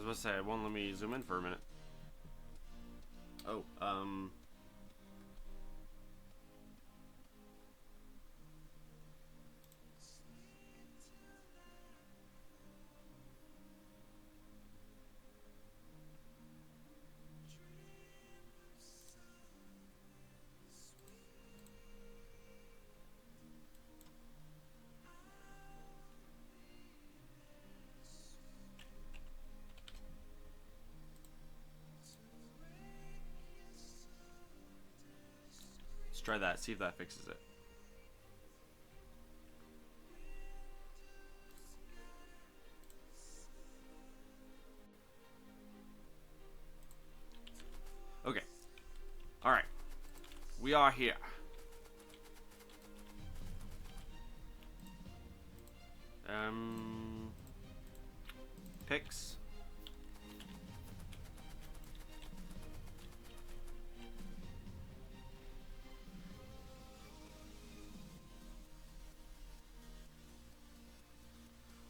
about to say, it won't let me zoom in for a minute. Oh, let's try that, see if that fixes it. Okay. Alright. We are here. Picks.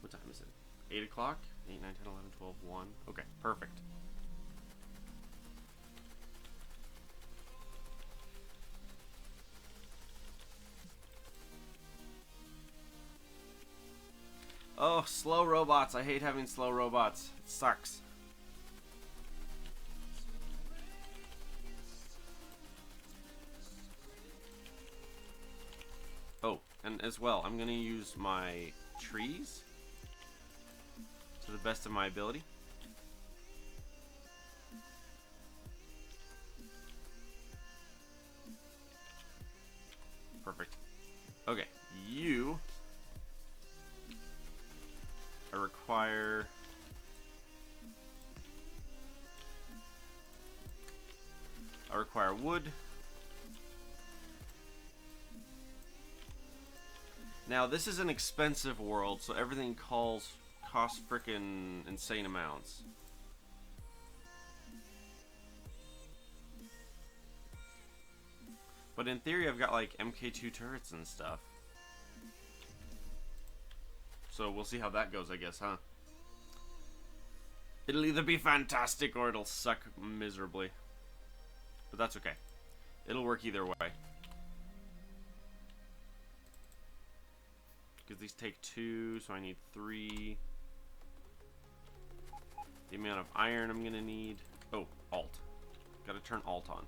What time is it? 8 o'clock? 8, 9, 10, 11, 12, 1. Okay, perfect. Oh, slow robots. I hate having slow robots. It sucks. Oh, and as well, I'm going to use my trees to the best of my ability. Perfect. Okay, you... I require wood. Now this is an expensive world, so everything costs frickin' insane amounts. But in theory, I've got like Mk2 turrets and stuff. So we'll see how that goes, I guess, huh? It'll either be fantastic or it'll suck miserably. But that's okay. It'll work either way. Because these take 2, so I need 3. The amount of iron I'm gonna need. Oh, Alt. Gotta turn Alt on.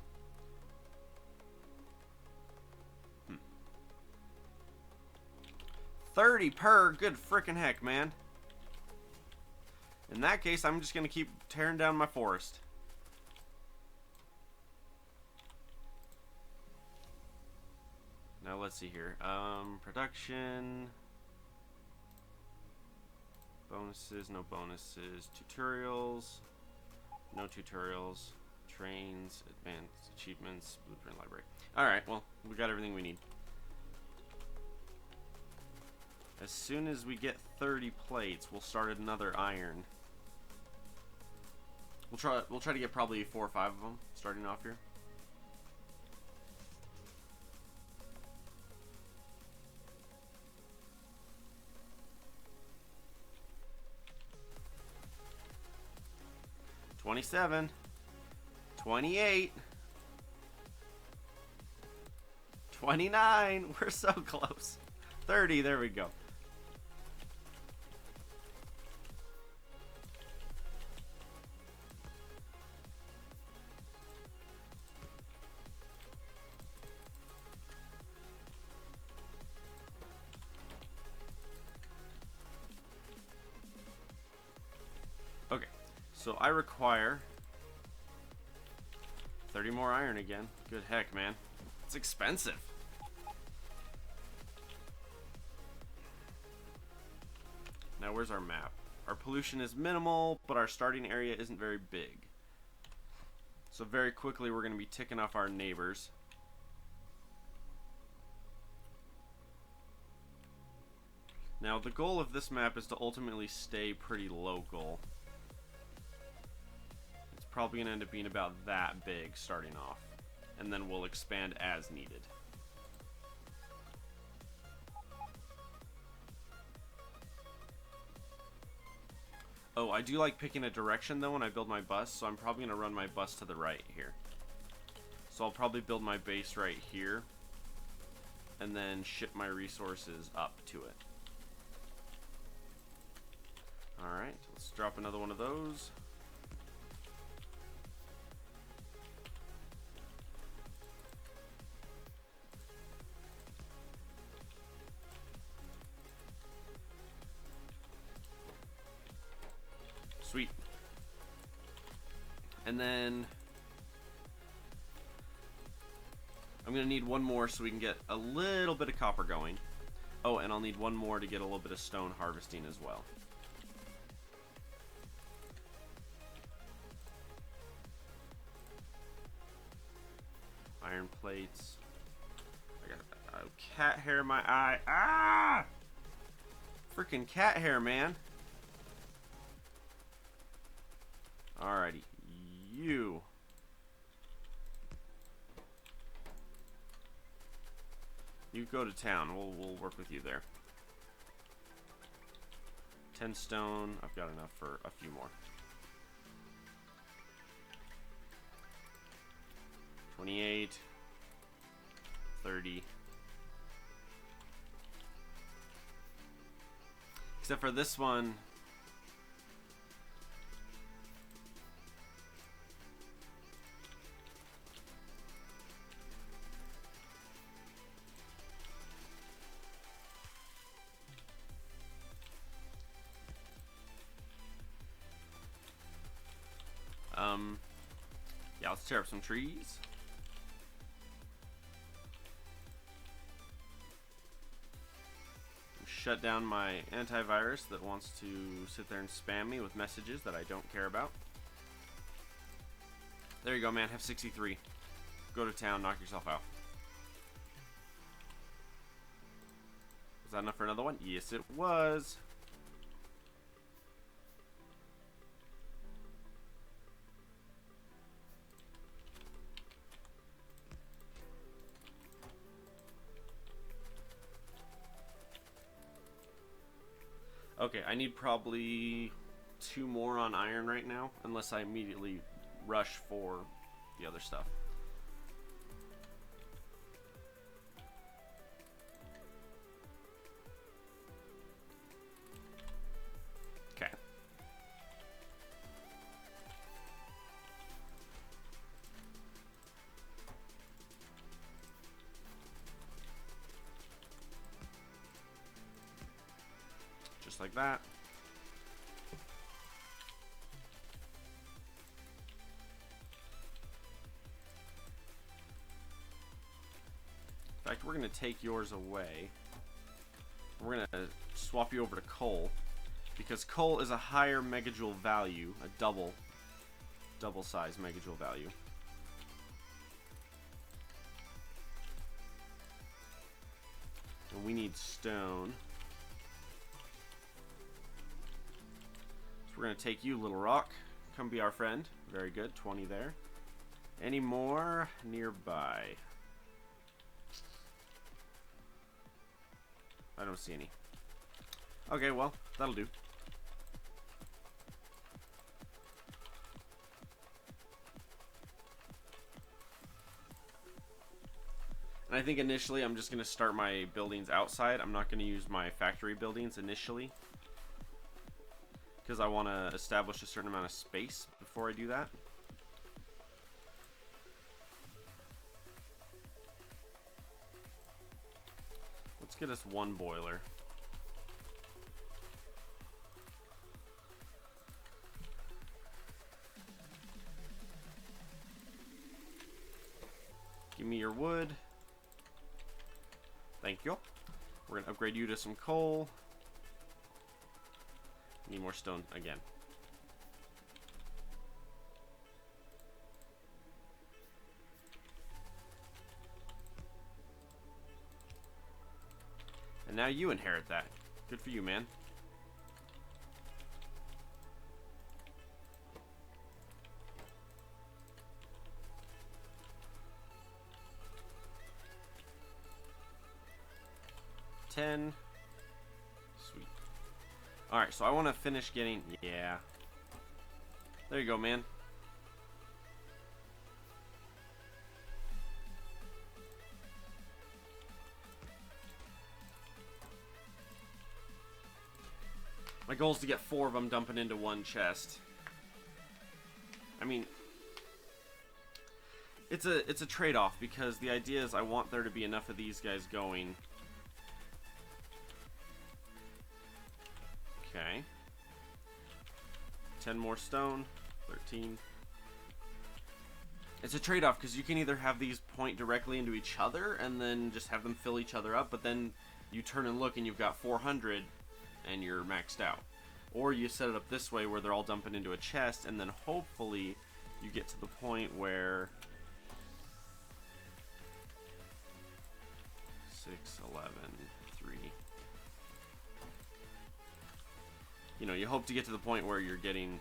30 per, good frickin' heck, man. In that case, I'm just gonna keep tearing down my forest. Now let's see here. Production. Bonuses, no bonuses. Tutorials. No tutorials. Trains, advanced achievements, blueprint library. Alright, well, we got everything we need. As soon as we get 30 plates, we'll start another iron. We'll try to get probably 4 or 5 of them starting off here. $27, $28, $29. We're so close. 30. There we go. Okay, so I require 30 more iron again. Good heck, man. It's expensive. Now, where's our map? Our pollution is minimal, but our starting area isn't very big. So very quickly, we're going to be ticking off our neighbors. Now, the goal of this map is to ultimately stay pretty local. It's probably going to end up being about that big starting off. And then we'll expand as needed. Oh, I do like picking a direction, though, when I build my bus, so I'm probably going to run my bus to the right here. So I'll probably build my base right here, and then ship my resources up to it. Alright, let's drop another one of those. Sweet. And then I'm going to need one more so we can get a little bit of copper going. Oh, and I'll need one more to get a little bit of stone harvesting as well. Iron plates. I got cat hair in my eye. Ah! Freaking cat hair, man. Alrighty. You. You go to town. We'll work with you there. 10 stone. I've got enough for a few more. 28. 30. Except for this one. Yeah, let's tear up some trees. Shut down my antivirus that wants to sit there and spam me with messages that I don't care about. There you go, man. Have 63. Go to town, knock yourself out. Was that enough for another one? Yes, it was. Okay, I need probably 2 more on iron right now, unless I immediately rush for the other stuff. Okay. Just like that. In fact, we're going to take yours away. We're going to swap you over to coal, because coal is a higher megajoule value, a double size megajoule value. And we need stone. So we're going to take you, Little Rock. Come be our friend. Very good. 20 there. Any more nearby? I don't see any. Okay, well, that'll do. And I think initially I'm just going to start my buildings outside. I'm not going to use my factory buildings initially, because I want to establish a certain amount of space before I do that. Let's get us 1 boiler. Give me your wood. Thank you. We're going to upgrade you to some coal. Need more stone again. And now you inherit that. Good for you, man. Sweet. Alright, so I want to finish getting... Yeah, There you go, man. My goal is to get 4 of them dumping into one chest. I mean, it's a trade-off, because the idea is I want there to be enough of these guys going. Okay. 10 more stone. 13. It's a trade-off, because you can either have these point directly into each other and then just have them fill each other up, but then you turn and look and you've got 400 and you're maxed out. Or you set it up this way where they're all dumping into a chest, and then hopefully you get to the point where 6, 11, 3. You know, you hope to get to the point where you're getting,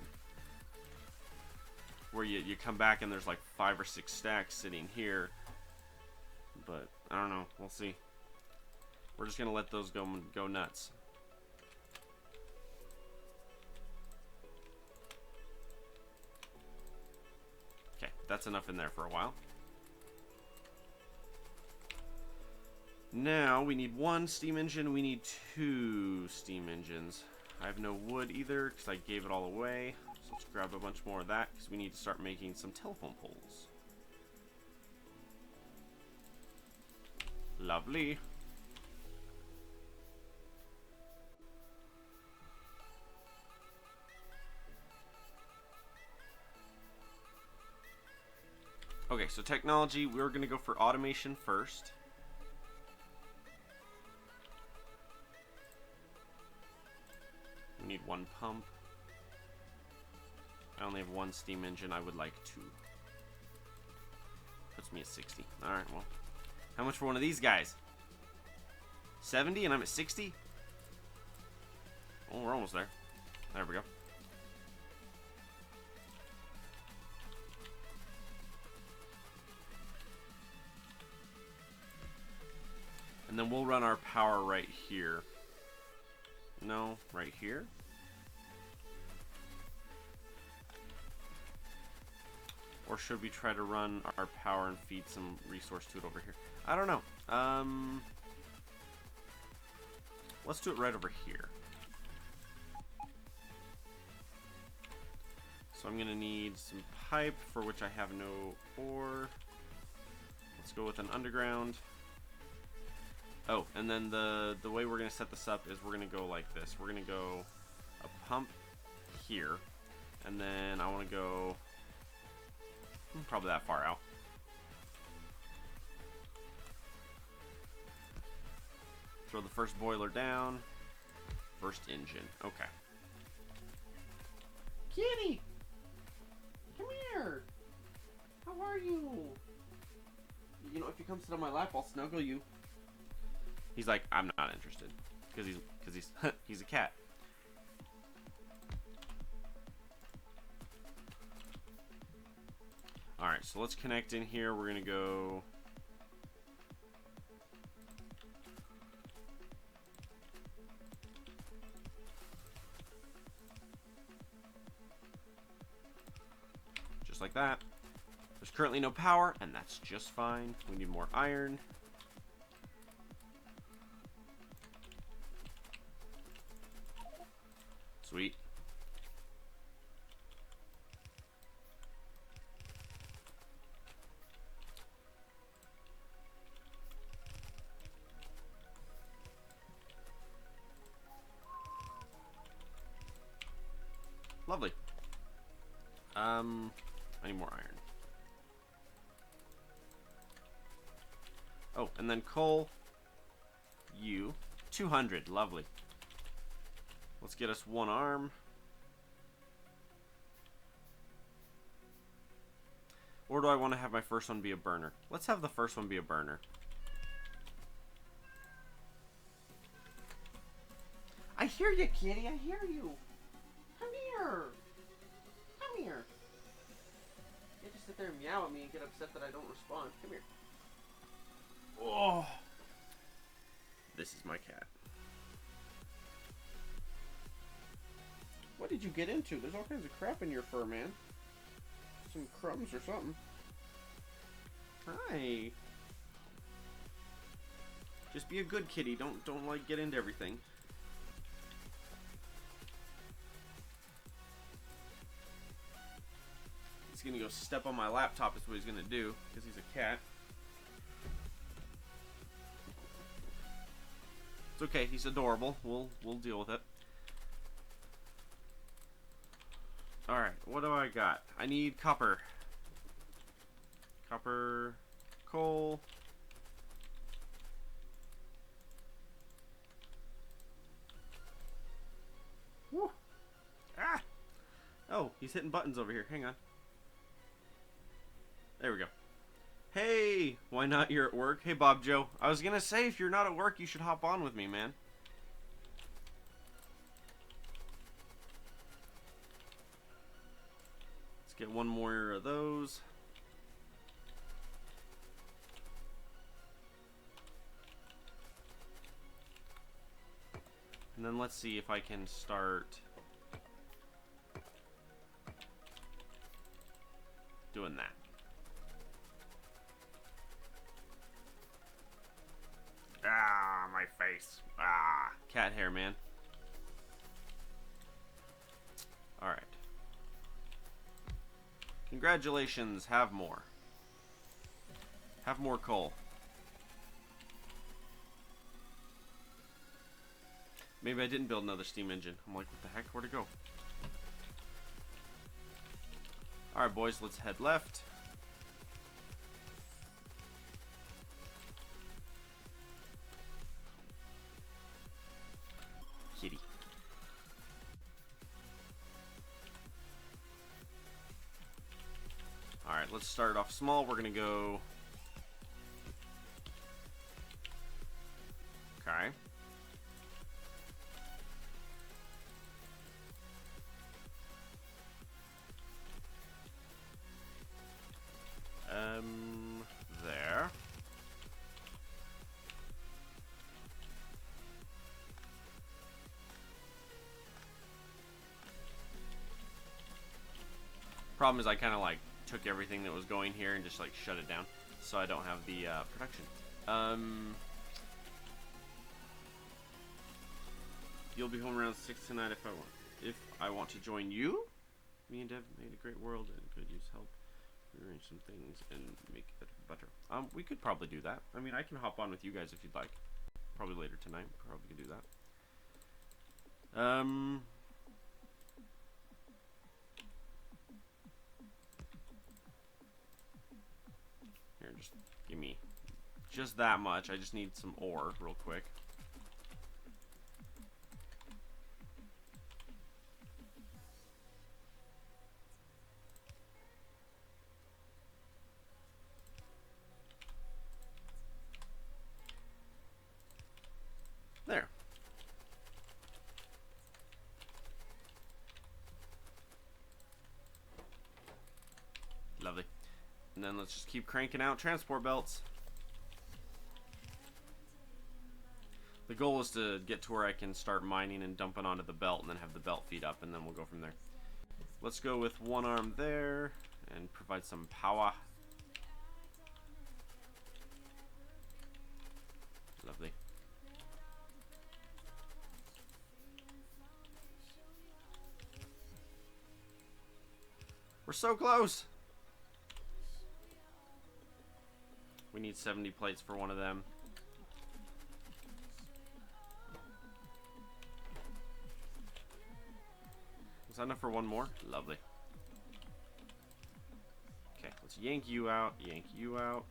where you come back and there's like 5 or 6 stacks sitting here. But I don't know, we'll see. We're just gonna let those go nuts. Okay, that's enough in there for a while. Now we need 1 steam engine. We need 2 steam engines. I have no wood either because I gave it all away. So let's grab a bunch more of that because we need to start making some telephone poles. Lovely. Okay, so technology, we're going to go for automation first. We need 1 pump. I only have 1 steam engine. I would like 2. Puts me at 60. Alright, well. How much for one of these guys? 70 and I'm at 60? Oh, we're almost there. There we go. And then we'll run our power right here. No, right here. Or should we try to run our power and feed some resource to it over here? I don't know. Let's do it right over here. So I'm gonna need some pipe, for which I have no ore. Let's go with an underground. Oh, and then the way we're gonna set this up is we're gonna go like this. We're gonna go a pump here, and then I want to go probably that far out. Throw the first boiler down. First engine. Okay. Kitty! Come here! How are you? You know, if you come sit on my lap, I'll snuggle you. He's like, I'm not interested. Because he's he's a cat. Alright, so let's connect in here. We're gonna go just like that. There's currently no power, and that's just fine. We need more iron. Sweet. Lovely. I need more iron. Oh, and then coal. 200. Lovely. Let's get us 1 arm. Or do I want to have my first one be a burner? Let's have the first one be a burner. I hear you, kitty. I hear you. Come here. Come here. You just sit there and meow at me and get upset that I don't respond. Come here. Oh. This is my cat. What did you get into? There's all kinds of crap in your fur, man. Some crumbs or something. Hi. Just be a good kitty. Don't like get into everything. He's gonna go step on my laptop is what he's gonna do, because he's a cat. It's okay, he's adorable. We'll deal with it. Alright, what do I got? I need copper. Copper, coal. Woo! Ah! Oh, he's hitting buttons over here. Hang on. There we go. Hey! Why not? You're at work? Hey, Bob Joe. I was gonna say, if you're not at work, you should hop on with me, man. Let's get one more of those. And then let's see if I can start doing that. Ah, my face. Ah, cat hair, man. Alright. Congratulations, have more. Have more coal. Maybe I didn't build another steam engine. I'm like, what the heck? Where'd it go? Alright, boys, let's head left. Kitty. Alright, let's start off small. We're gonna go... Okay. There. Problem is I kind of like took everything that was going here and just like shut it down, so I don't have the production. You'll be home around 6 tonight if I want to join you. Me and Dev made a great world and could use help. Rearrange some things and make it better. We could probably do that. I mean, I can hop on with you guys if you'd like. Probably later tonight. Probably could do that. Here, just give me just that much. I just need some ore real quick. There. Lovely. And then let's just keep cranking out transport belts. The goal is to get to where I can start mining and dumping onto the belt and then have the belt feed up, and then we'll go from there. Let's go with one arm there and provide some power. Lovely. We're so close. We need 70 plates for one of them. Is that enough for one more? Lovely. Okay, let's yank you out, yank you out.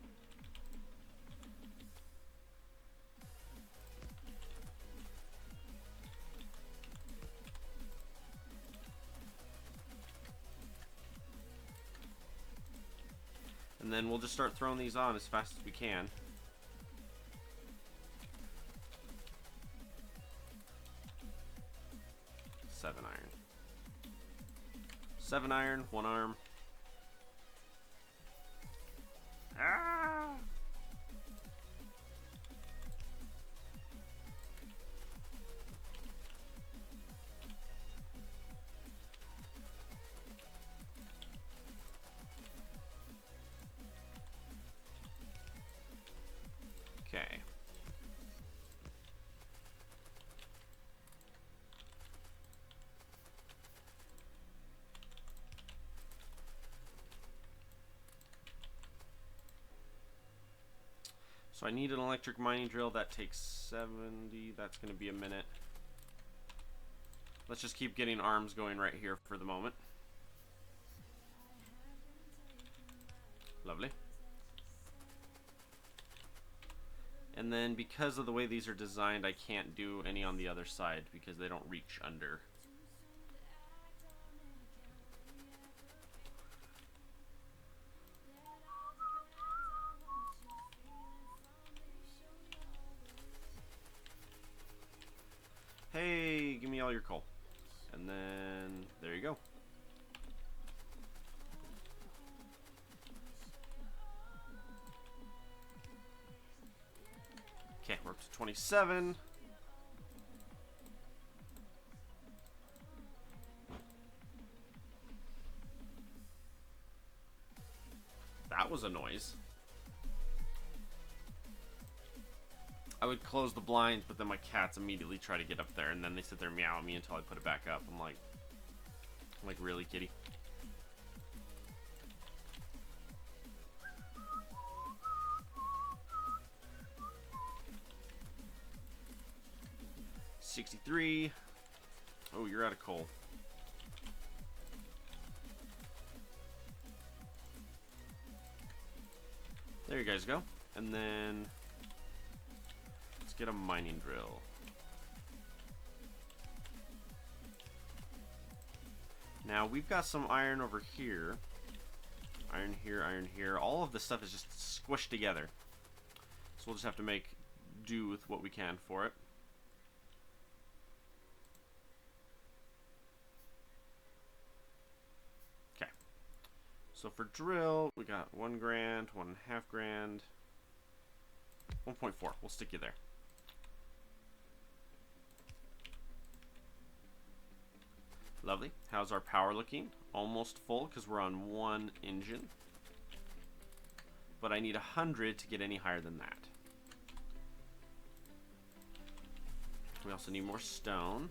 And then we'll just start throwing these on as fast as we can. Seven iron. 7 iron, 1 arm. Ah! So I need an electric mining drill. That takes 70. That's going to be a minute. Let's just keep getting arms going right here for the moment. Lovely. And then because of the way these are designed, I can't do any on the other side because they don't reach under. Hey, give me all your coal. And then, there you go. Okay, we're up to 27. That was a noise. I would close the blinds, but then my cats immediately try to get up there, and then they sit there and meow at me until I put it back up. I'm like, really, kitty? $63. Oh, you're out of coal. There you guys go. And then let's get a mining drill. Now we've got some iron over here. Iron here, iron here. All of this stuff is just squished together. So we'll just have to make do with what we can for it. Okay. So for drill, we got 1 grand, 1.5 grand, 1.4. We'll stick you there. Lovely. How's our power looking? Almost full because we're on 1 engine. But I need 100 to get any higher than that. We also need more stone.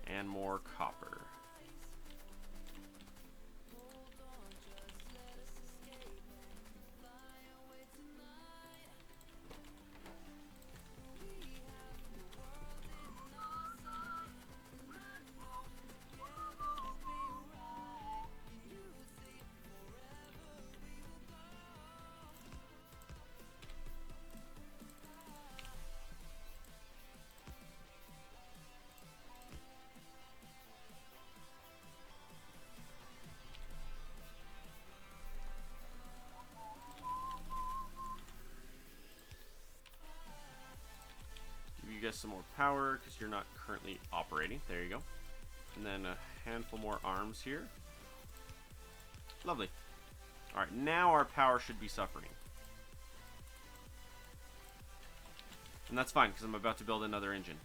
And more copper. You guys some more power because you're not currently operating. There you go. And then a handful more arms here. Lovely. Alright, now our power should be suffering. And that's fine because I'm about to build another engine.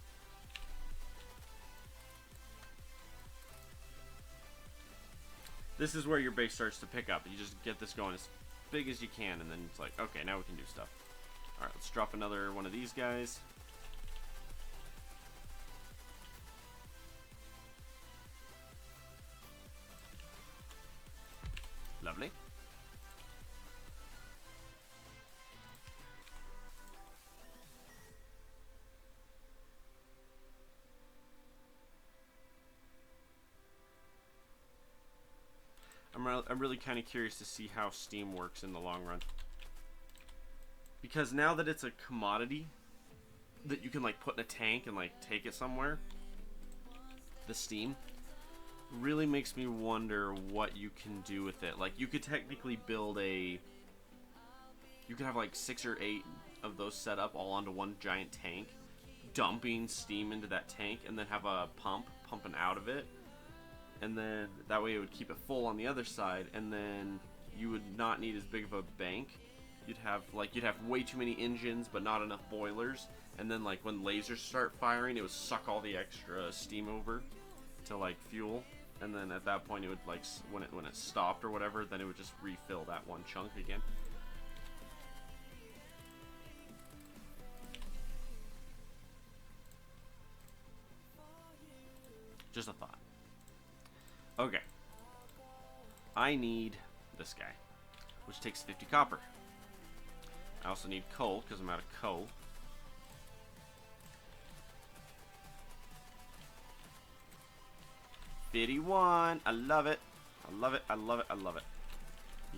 This is where your base starts to pick up. You just get this going as big as you can, and then it's like, okay, now we can do stuff. Alright, let's drop another one of these guys. Lovely. I'm really kind of curious to see how steam works in the long run. Because now that it's a commodity that you can like put in a tank and like take it somewhere, the steam really makes me wonder what you can do with it. Like, you could technically build a... You could have like 6 or 8 of those set up all onto one giant tank, dumping steam into that tank, and then have a pump pumping out of it. And then that way it would keep it full on the other side, and then you would not need as big of a bank. You'd have way too many engines, but not enough boilers. And then like when lasers start firing, it would suck all the extra steam over to like fuel. And then at that point, it would like when it stopped or whatever, then it would just refill that one chunk again. Just a thought. Okay. I need this guy, which takes 50 copper. I also need coal because I'm out of coal. $51. I love it. I love it. I love it. I love it.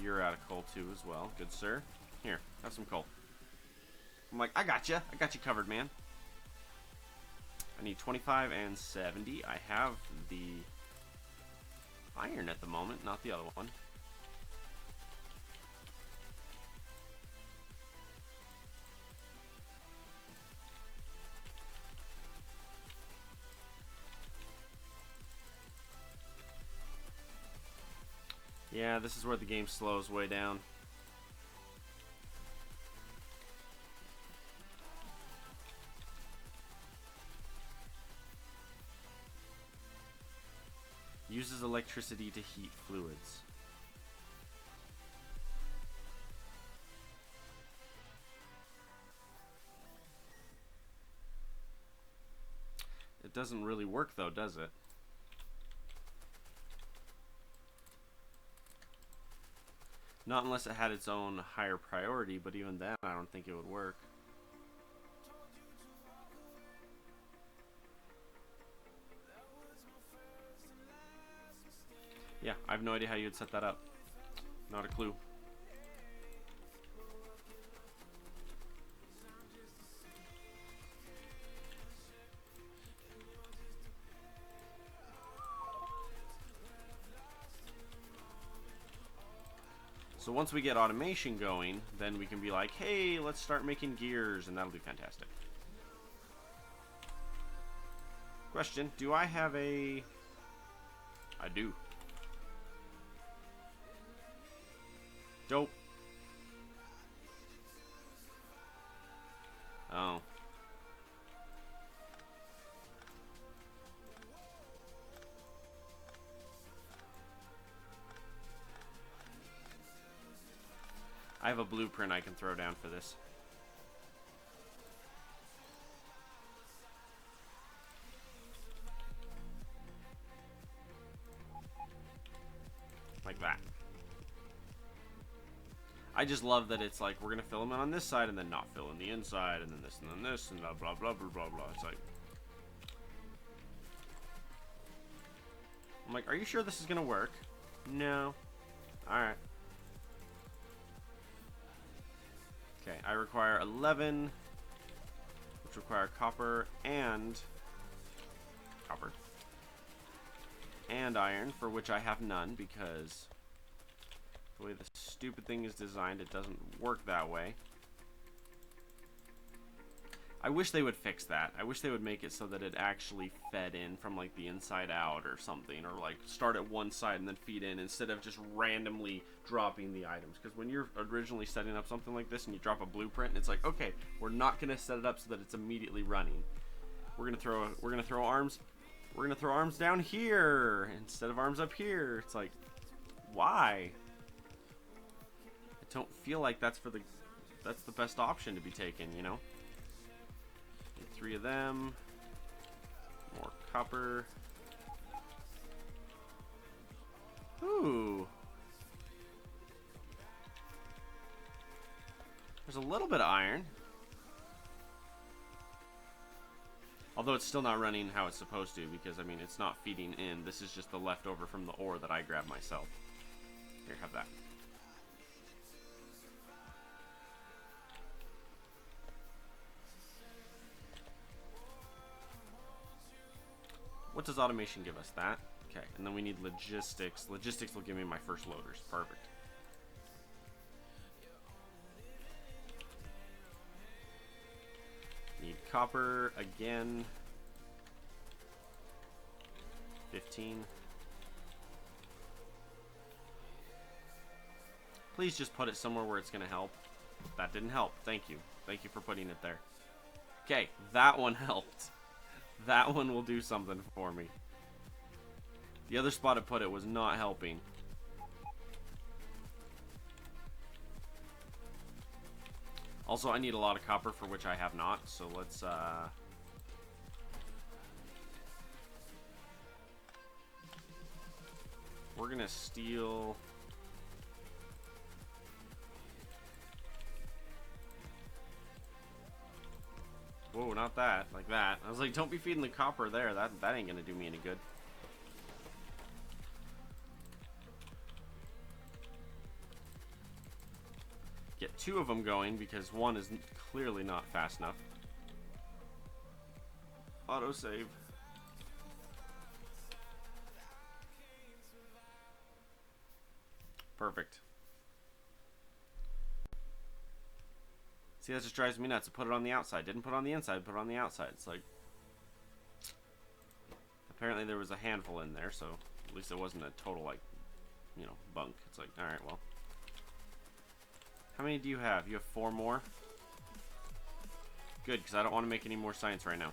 You're out of coal too as well. Good sir. Here, have some coal. I'm like, I got you. I got you covered, man. I need 25 and 70. I have the iron at the moment, not the other one. Yeah, this is where the game slows way down. Uses electricity to heat fluids. It doesn't really work though, does it? Not unless it had its own higher priority, but even then I don't think it would work. Yeah, I have no idea how you would set that up. Not a clue. So once we get automation going, then we can be like, hey, let's start making gears, and that'll be fantastic. Question, do I have a... I do. Dope. Oh. I have a blueprint I can throw down for this. Like that. I just love that it's like, we're going to fill them in on this side and then not fill in the inside and then this and then this and blah, blah, blah, blah, blah, blah. It's like... I'm like, are you sure this is going to work? No. Alright. Okay, I require 11, which require copper and iron, for which I have none because the way the stupid thing is designed, it doesn't work that way. I wish they would fix that. I wish they would make it so that it actually fed in from like the inside out or something, or like start at one side and then feed in instead of just randomly dropping the items. Because when you're originally setting up something like this and you drop a blueprint, and it's like, okay, we're not gonna set it up so that it's immediately running. We're gonna throw arms down here instead of arms up here. It's like, why? I don't feel like that's the best option to be taken, you know? 3 of them. More copper. Ooh. There's a little bit of iron. Although it's still not running how it's supposed to, because, I mean, it's not feeding in. This is just the leftover from the ore that I grabbed myself. Here, have that. What does automation give us? That? Okay, and then we need logistics. Logistics will give me my first loaders. Perfect. Need copper again. 15. Please just put it somewhere where it's going to help. That didn't help. Thank you. Thank you for putting it there. Okay, that one helped. That one will do something for me. The other spot I put it was not helping. Also, I need a lot of copper, for which I have not, so let's, we're gonna steal... Whoa, not that. Like that. I was like, don't be feeding the copper there. That ain't gonna do me any good. Get 2 of them going because 1 is clearly not fast enough. Autosave. Perfect. See, that just drives me nuts. I put it on the outside. Didn't put it on the inside, put it on the outside. It's like... Apparently there was a handful in there, so at least it wasn't a total, like, you know, bunk. It's like, alright, well. How many do you have? You have 4 more? Good, because I don't want to make any more science right now.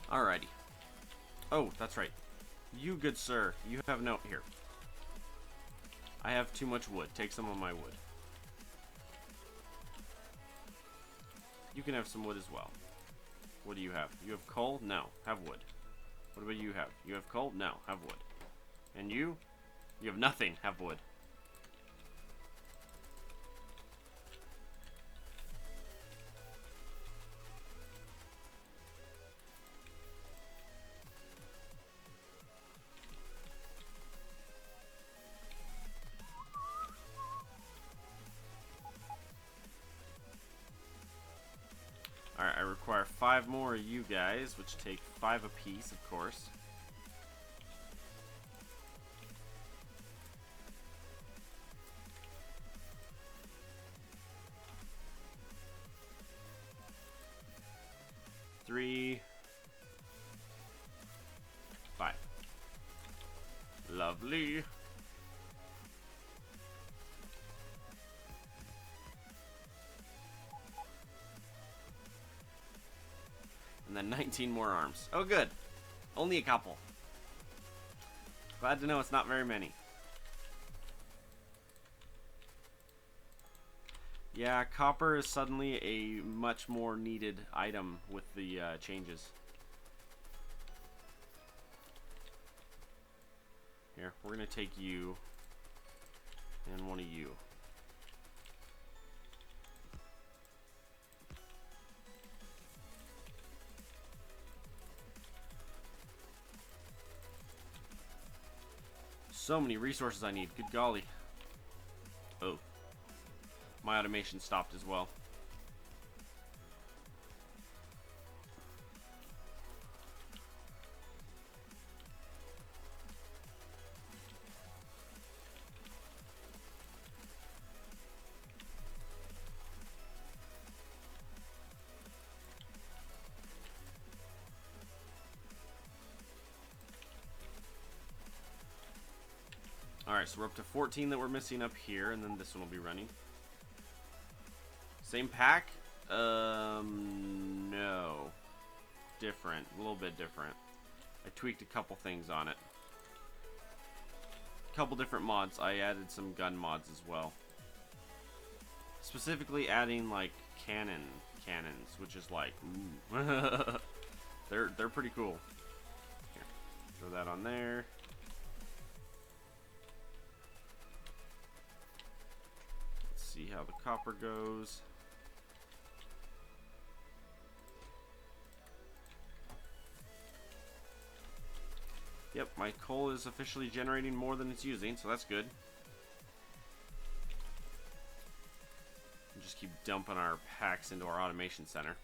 Alrighty. Oh, that's right. You, good sir, you have no... Here. I have too much wood. Take some of my wood. You can have some wood as well. What do you have? You have coal? No. Have wood. What about you have? You have coal? No. Have wood. And you? You have nothing. Have wood. Alright, I require 5 more of you guys, which take 5 apiece, of course. Three, 5. Lovely. And then 19 more arms. Oh, good. Only a couple. Glad to know it's not very many. Yeah, copper is suddenly a much more needed item with the changes. Here, we're going to take you and one of you. So many resources I need. Good golly. Oh. My automation stopped as well. Alright, so we're up to 14 that we're missing up here, and then this one will be running. Same pack? No. Different. A little bit different. I tweaked a couple things on it. A couple different mods. I added some gun mods as well. Specifically adding, like, cannons, which is like, ooh. They're pretty cool. Here, throw that on there. See how the copper goes. Yep, my coal is officially generating more than it's using, so that's good. We'll just keep dumping our packs into our automation center.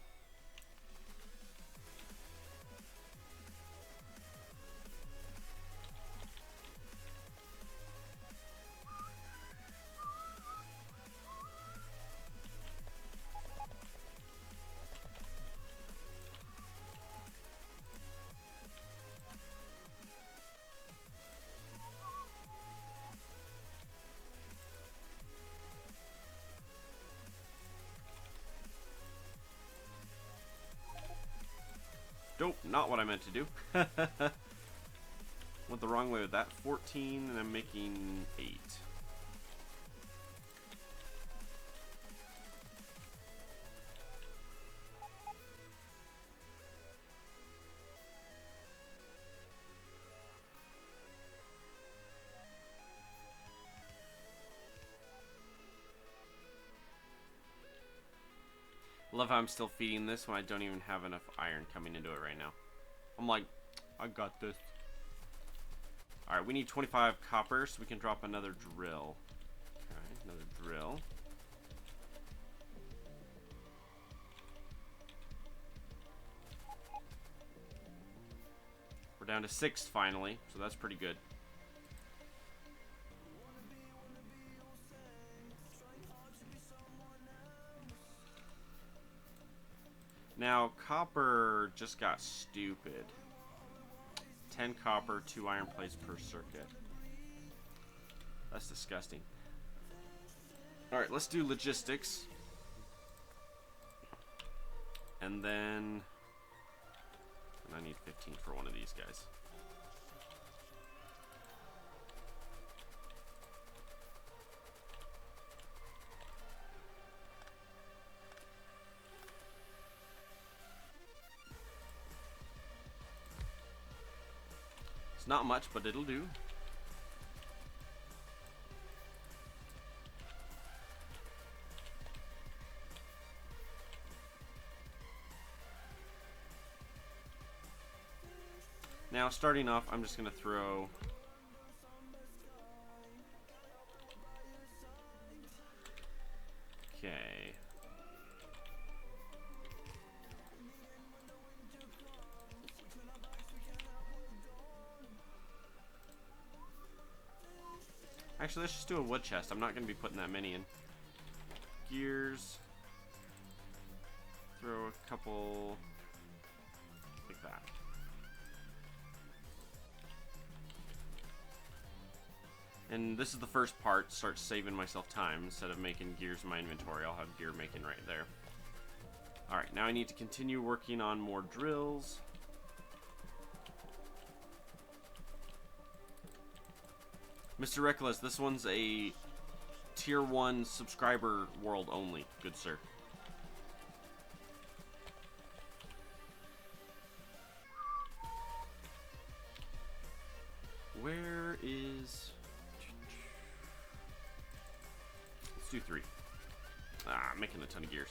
Nope, not what I meant to do. Went the wrong way with that. 14, and I'm making 8. Love how I'm still feeding this when I don't even have enough iron coming into it right now. I'm like, I got this. Alright, we need 25 copper so we can drop another drill. Okay, another drill. We're down to 6 finally, so that's pretty good. Now, copper just got stupid. 10 copper, 2 iron plates per circuit. That's disgusting. Alright, let's do logistics. And then... I need 15 for one of these guys. It's not much, but it'll do. Now, starting off, I'm just going to throw... Okay. Actually, let's just do a wood chest. I'm not going to be putting that many in. Gears. Throw a couple like that. And this is the first part. Start saving myself time. Instead of making gears in my inventory, I'll have gear making right there. Alright, now I need to continue working on more drills. Mr. Reckless, this one's a tier 1 subscriber world only. Good sir. Where is... Let's do 3. I'm making a ton of gears.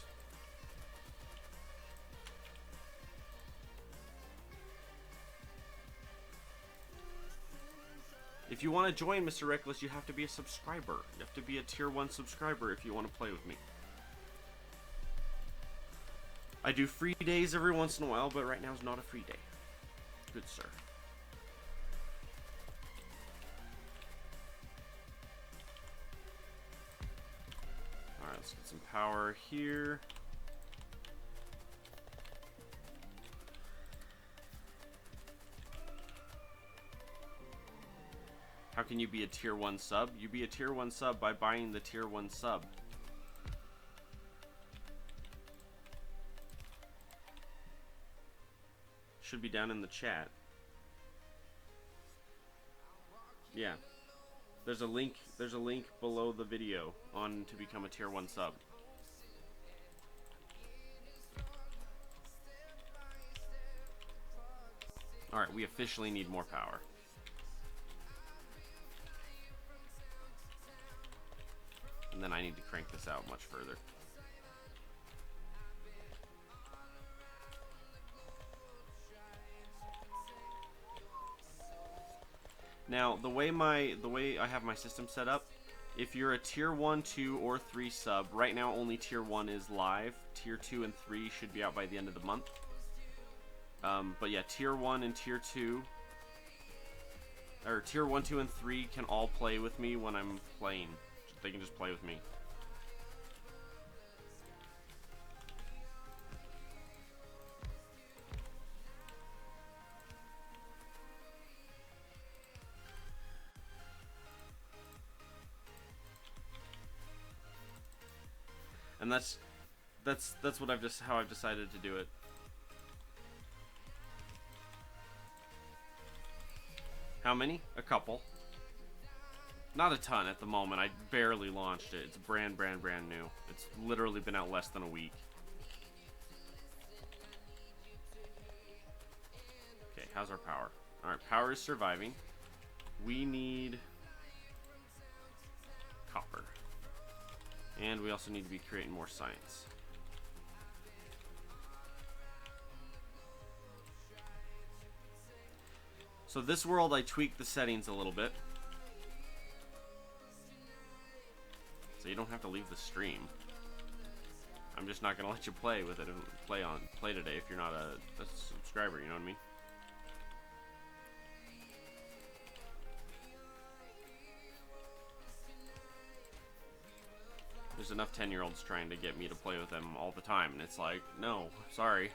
If you want to join Mr. Reckless, you have to be a subscriber. You have to be a tier 1 subscriber if you want to play with me. I do free days every once in a while, but right now is not a free day. Good sir. Alright, let's get some power here. How can you be a tier 1 sub? You be a tier 1 sub by buying the tier 1 sub. Should be down in the chat. Yeah. There's a link below the video on to become a tier 1 sub. Alright, we officially need more power. And then I need to crank this out much further. Now, the way I have my system set up, if you're a tier 1, 2, or 3 sub, right now only tier 1 is live. Tier 2 and 3 should be out by the end of the month. But yeah, tier 1 and tier 2, or tier 1, 2, and 3 can all play with me when I'm playing. They can just play with me. And that's what how I've decided to do it. How many? A couple. Not a ton at the moment. I barely launched it. It's brand new. It's literally been out less than a week. Okay, how's our power? Alright, power is surviving. We need copper. And we also need to be creating more science. So this world, I tweaked the settings a little bit. So you don't have to leave the stream. I'm just not gonna let you play with it and play today if you're not a subscriber, you know what I mean? There's enough 10-year-olds trying to get me to play with them all the time, and it's like, no, sorry.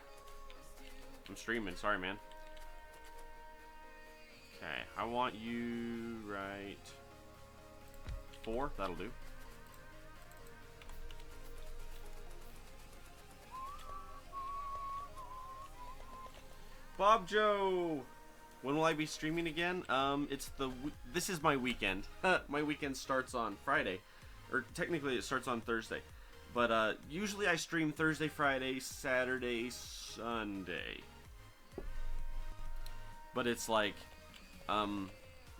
I'm streaming, sorry man. Okay, I want you right 4, that'll do. Bob Joe! When will I be streaming again? This is my weekend. My weekend starts on Friday. Or technically it starts on Thursday. But usually I stream Thursday, Friday, Saturday, Sunday. But it's like,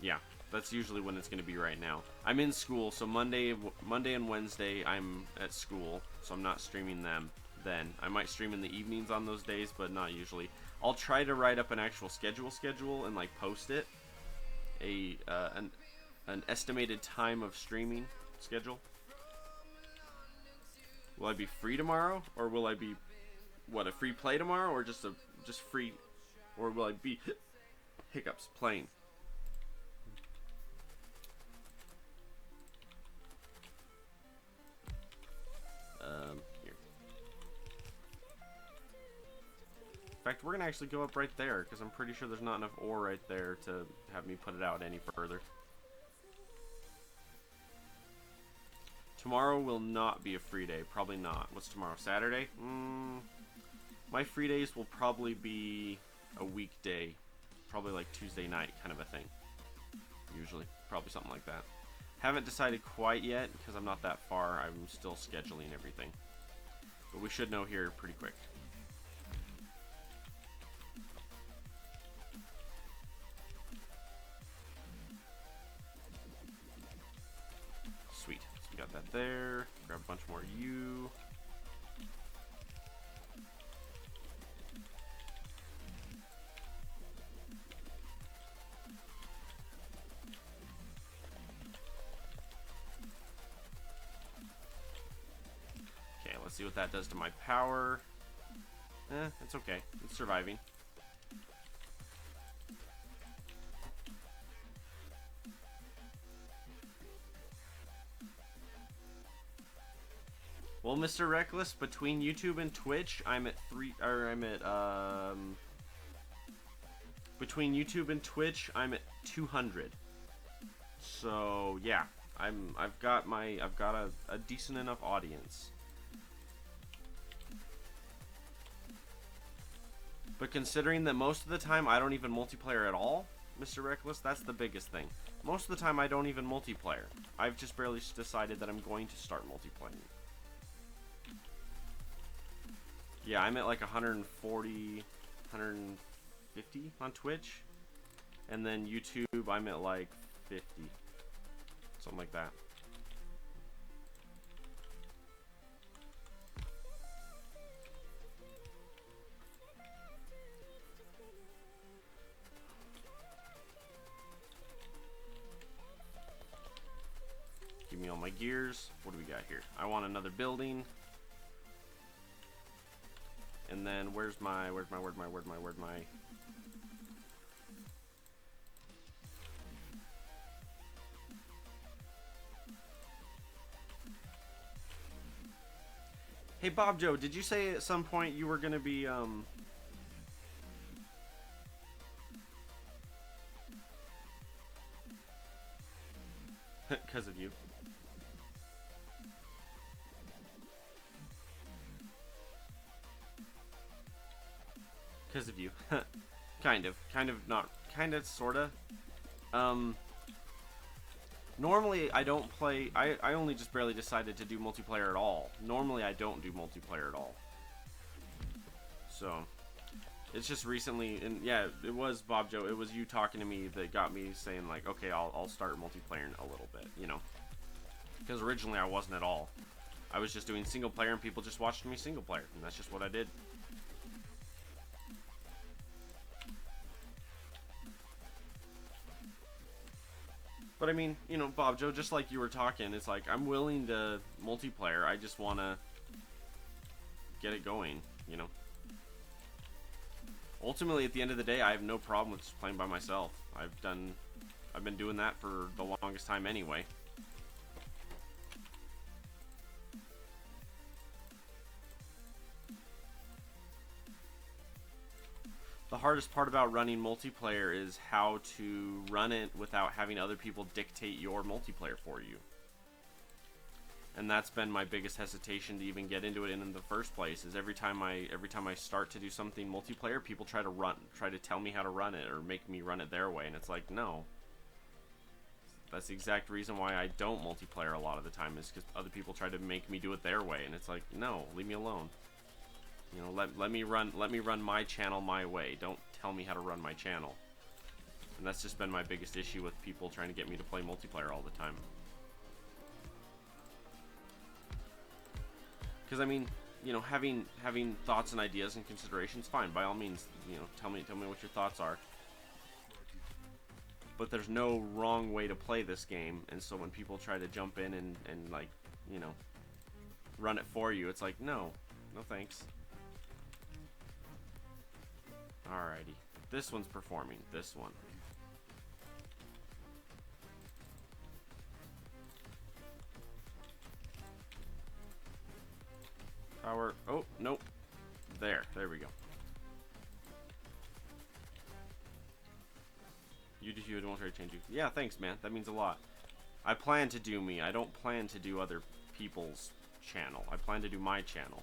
yeah, that's usually when it's going to be right now. I'm in school, so Monday and Wednesday I'm at school, so I'm not streaming them then. I might stream in the evenings on those days, but not usually. I'll try to write up an actual schedule and like post it, an estimated time of streaming schedule. Will I be free tomorrow, or will I be a free play tomorrow, or just free, or will I be hiccups playing? Here. In fact, we're gonna actually go up right there because I'm pretty sure there's not enough ore right there to have me put it out any further. Tomorrow will not be a free day. Probably not. What's tomorrow? Saturday? My free days will probably be a weekday. Probably like Tuesday night kind of a thing. Usually. Probably something like that. Haven't decided quite yet because I'm not that far. I'm still scheduling everything. But we should know here pretty quick. Sweet. So we got that there. Grab a bunch more U. Okay, let's see what that does to my power. It's okay. It's surviving. Well, Mr. Reckless, between YouTube and Twitch, between YouTube and Twitch, I'm at 200. So yeah, I've got a decent enough audience. But considering that most of the time I don't even multiplayer at all, Mr. Reckless, that's the biggest thing. Most of the time I don't even multiplayer. I've just barely decided that I'm going to start multiplaying. Yeah, I'm at like 140, 150 on Twitch. And then YouTube, I'm at like 50. Something like that. Give me all my gears. What do we got here? I want another building. And then where's my Hey Bob Joe, did you say at some point you were gonna be because of you? Because of you. Kind of not, sorta. Um, normally I don't play. I only just barely decided to do multiplayer at all. Normally I don't do multiplayer at all. So it's just recently, and yeah, it was Bob Joe. It was you talking to me that got me saying like, okay, I'll start multiplayer a little bit, you know, because originally I wasn't at all. I was just doing single player, and people just watched me single player, and that's just what I did. But I mean, you know, Bob Joe, just like you were talking, it's like I'm willing to multiplayer. I just want to get it going, you know. Ultimately, at the end of the day, I have no problem with just playing by myself. I've been doing that for the longest time anyway. The hardest part about running multiplayer is how to run it without having other people dictate your multiplayer for you. And that's been my biggest hesitation to even get into it in the first place. Is every time I start to do something multiplayer, people try to tell me how to run it or make me run it their way, and it's like, no. That's the exact reason why I don't multiplayer a lot of the time, is because other people try to make me do it their way, and it's like, no, leave me alone. You know, let me run my channel my way. Don't tell me how to run my channel. And that's just been my biggest issue with people trying to get me to play multiplayer all the time. Because I mean, you know, having thoughts and ideas and considerations, fine, by all means, you know, tell me what your thoughts are. But there's no wrong way to play this game, and so when people try to jump in and like, you know, run it for you, it's like, no thanks. Alrighty, this one's performing. This one. Power. Oh, nope. There we go. You don't try to change you. Yeah, thanks, man. That means a lot. I plan to do me. I don't plan to do other people's channel. I plan to do my channel.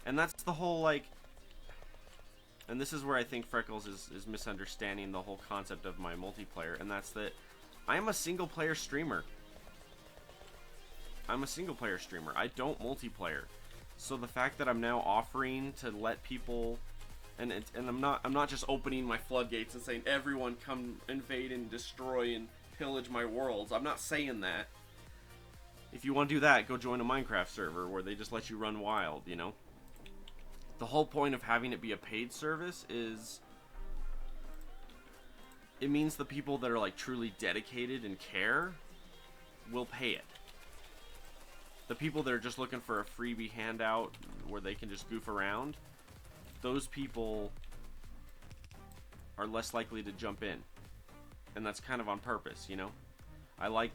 And that's the whole, like... And this is where I think Freckles is misunderstanding the whole concept of my multiplayer, and that's that I am a single-player streamer. I'm a single-player streamer. I don't multiplayer. So the fact that I'm now offering to let people... And I'm not just opening my floodgates and saying, everyone come invade and destroy and pillage my worlds. I'm not saying that. If you want to do that, go join a Minecraft server where they just let you run wild, you know? The whole point of having it be a paid service is... It means the people that are like truly dedicated and care will pay it. The people that are just looking for a freebie handout where they can just goof around, those people are less likely to jump in. And that's kind of on purpose, you know? I like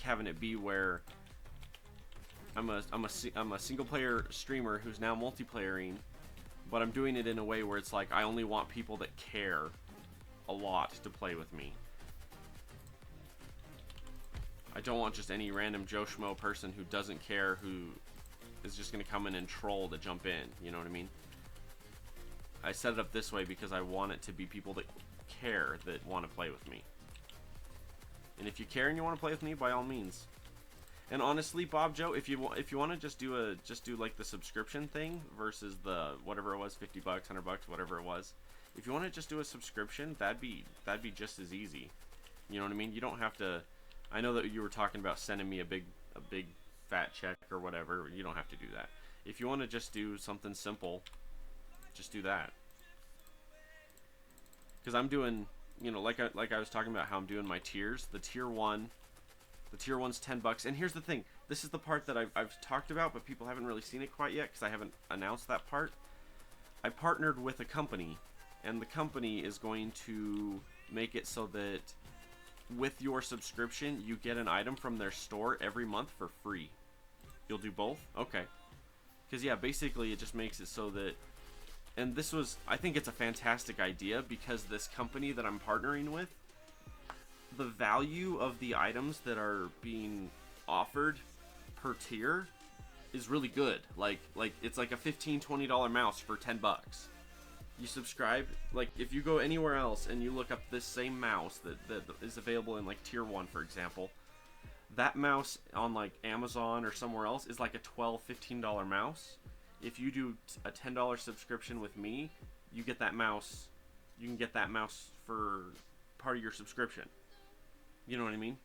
having it be where I'm a single player streamer who's now multiplayering, but I'm doing it in a way where it's like I only want people that care a lot to play with me. I don't want just any random Joe Schmo person who doesn't care, who is just going to come in and troll to jump in, you know what I mean? I set it up this way because I want it to be people that care, that want to play with me. And if you care and you want to play with me, by all means. And honestly, Bob Joe, if you want to just do like the subscription thing versus the whatever it was, $50, $100, whatever it was. If you want to just do a subscription, that'd be just as easy. You know what I mean? You don't have to. I know that you were talking about sending me a big fat check or whatever. You don't have to do that. If you want to just do something simple, just do that. Because I'm doing, you know, like I was talking about how I'm doing my tiers. The tier 1. The tier 1's $10, and here's the thing. This is the part that I've talked about, but people haven't really seen it quite yet because I haven't announced that part. I partnered with a company, and the company is going to make it so that with your subscription, you get an item from their store every month for free. You'll do both? Okay. Because, yeah, basically it just makes it so that... And this was... I think it's a fantastic idea because this company that I'm partnering with, the value of the items that are being offered per tier is really good. Like it's like a $15-$20 mouse for $10. You subscribe, like if you go anywhere else and you look up this same mouse that is available in like tier 1, for example, that mouse on like Amazon or somewhere else is like a $12, $15 mouse. If you do a $10 subscription with me, you get that mouse. You can get that mouse for part of your subscription. You know what I mean?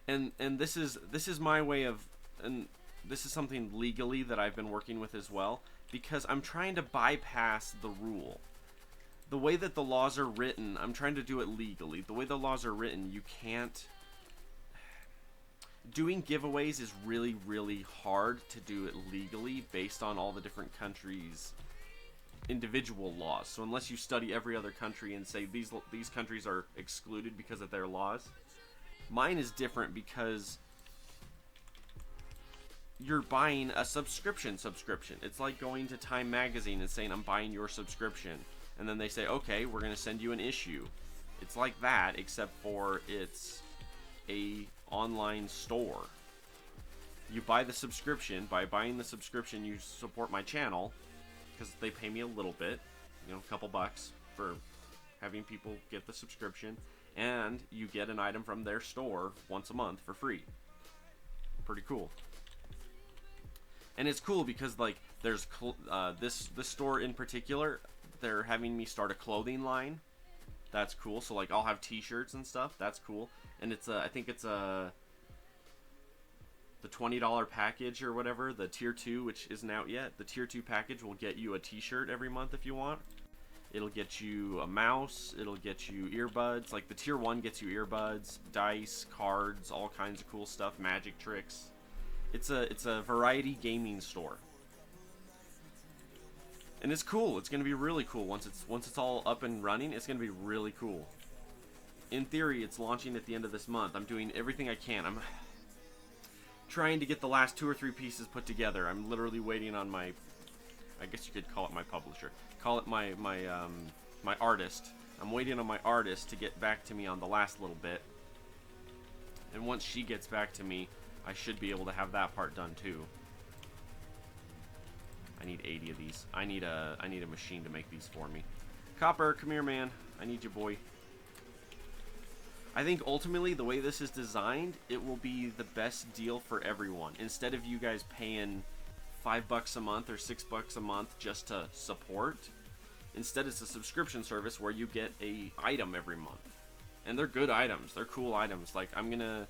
And this is my way of, and this is something legally that I've been working with as well, because I'm trying to bypass the rule. The way that the laws are written, I'm trying to do it legally. The way the laws are written, you can't... Doing giveaways is really, really hard to do it legally based on all the different countries' individual laws. So unless you study every other country and say these countries are excluded because of their laws, mine is different because you're buying a subscription. It's like going to Time Magazine and saying, I'm buying your subscription. And then they say, okay, we're going to send you an issue. It's like that, except for it's a online store. You buy the subscription. By buying the subscription, you support my channel, because they pay me a little bit, you know, a couple bucks for having people get the subscription, and you get an item from their store once a month for free. Pretty cool. And it's cool because, like, there's this store in particular, they're having me start a clothing line. That's cool. So, like, I'll have t-shirts and stuff. That's cool. And it's I think it's the $20 package or whatever, the tier 2, which isn't out yet. The tier 2 package will get you a t-shirt every month if you want. It'll get you a mouse. It'll get you earbuds. Like, the tier 1 gets you earbuds, dice, cards, all kinds of cool stuff, magic tricks. It's a variety gaming store. And it's cool. It's going to be really cool once it's all up and running. It's going to be really cool. In theory, it's launching at the end of this month. I'm doing everything I can. I'm trying to get the last 2 or 3 pieces put together. I'm literally waiting on my, I guess you could call it my publisher. Call it my artist. I'm waiting on my artist to get back to me on the last little bit. And once she gets back to me, I should be able to have that part done too. I need 80 of these. I need a machine to make these for me. Copper, come here, man. I need you, boy. I think ultimately the way this is designed, it will be the best deal for everyone. Instead of you guys paying $5 a month or $6 a month just to support, instead it's a subscription service where you get a item every month. And they're good items. They're cool items. Like, I'm gonna...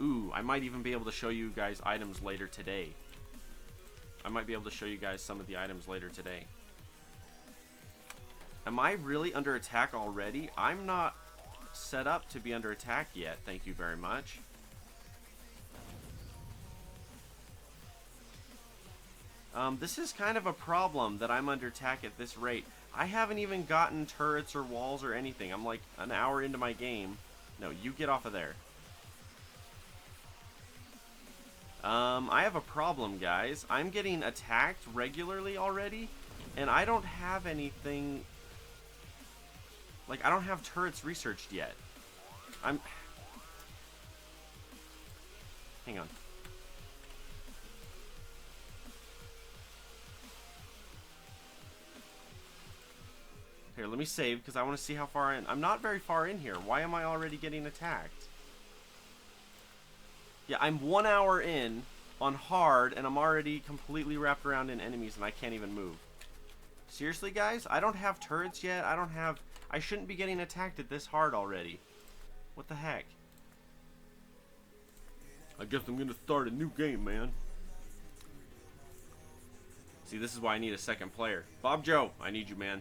Ooh, I might even be able to show you guys items later today. I might be able to show you guys some of the items later today. Am I really under attack already? I'm not set up to be under attack yet. Thank you very much. This is kind of a problem that I'm under attack at this rate. I haven't even gotten turrets or walls or anything. I'm like an hour into my game. No, you get off of there. I have a problem, guys. I'm getting attacked regularly already, and I don't have anything... Like, I don't have turrets researched yet. Hang on. Here, let me save, because I want to see how far in... I'm not very far in here. Why am I already getting attacked? Yeah, I'm 1 hour in on hard, and I'm already completely wrapped around in enemies, and I can't even move. Seriously, guys? I don't have turrets yet. I shouldn't be getting attacked at this hard already. What the heck? I guess I'm gonna start a new game, man. See, this is why I need a second player. Bob Joe, I need you, man.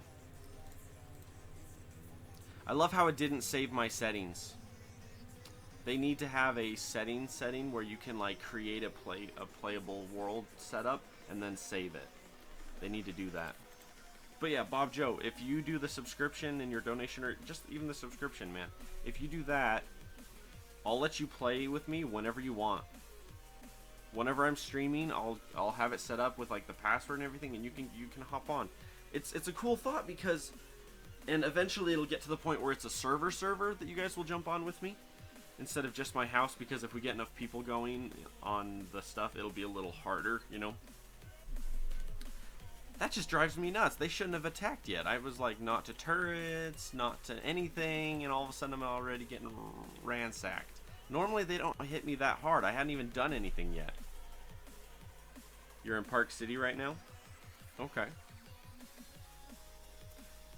I love how it didn't save my settings. They need to have a setting where you can like create a playable world setup and then save it. They need to do that. But yeah, Bob Joe, if you do the subscription and your donation, or just even the subscription, man, if you do that, I'll let you play with me whenever you want. Whenever I'm streaming, I'll have it set up with like the password and everything, and you can hop on. It's a cool thought because, and eventually it'll get to the point where it's a server that you guys will jump on with me instead of just my house, because if we get enough people going on the stuff, it'll be a little harder, you know. That just drives me nuts. They shouldn't have attacked yet. I was like, not to turrets, not to anything, and all of a sudden I'm already getting ransacked. Normally they don't hit me that hard. I hadn't even done anything yet. You're in Park City right now? Okay.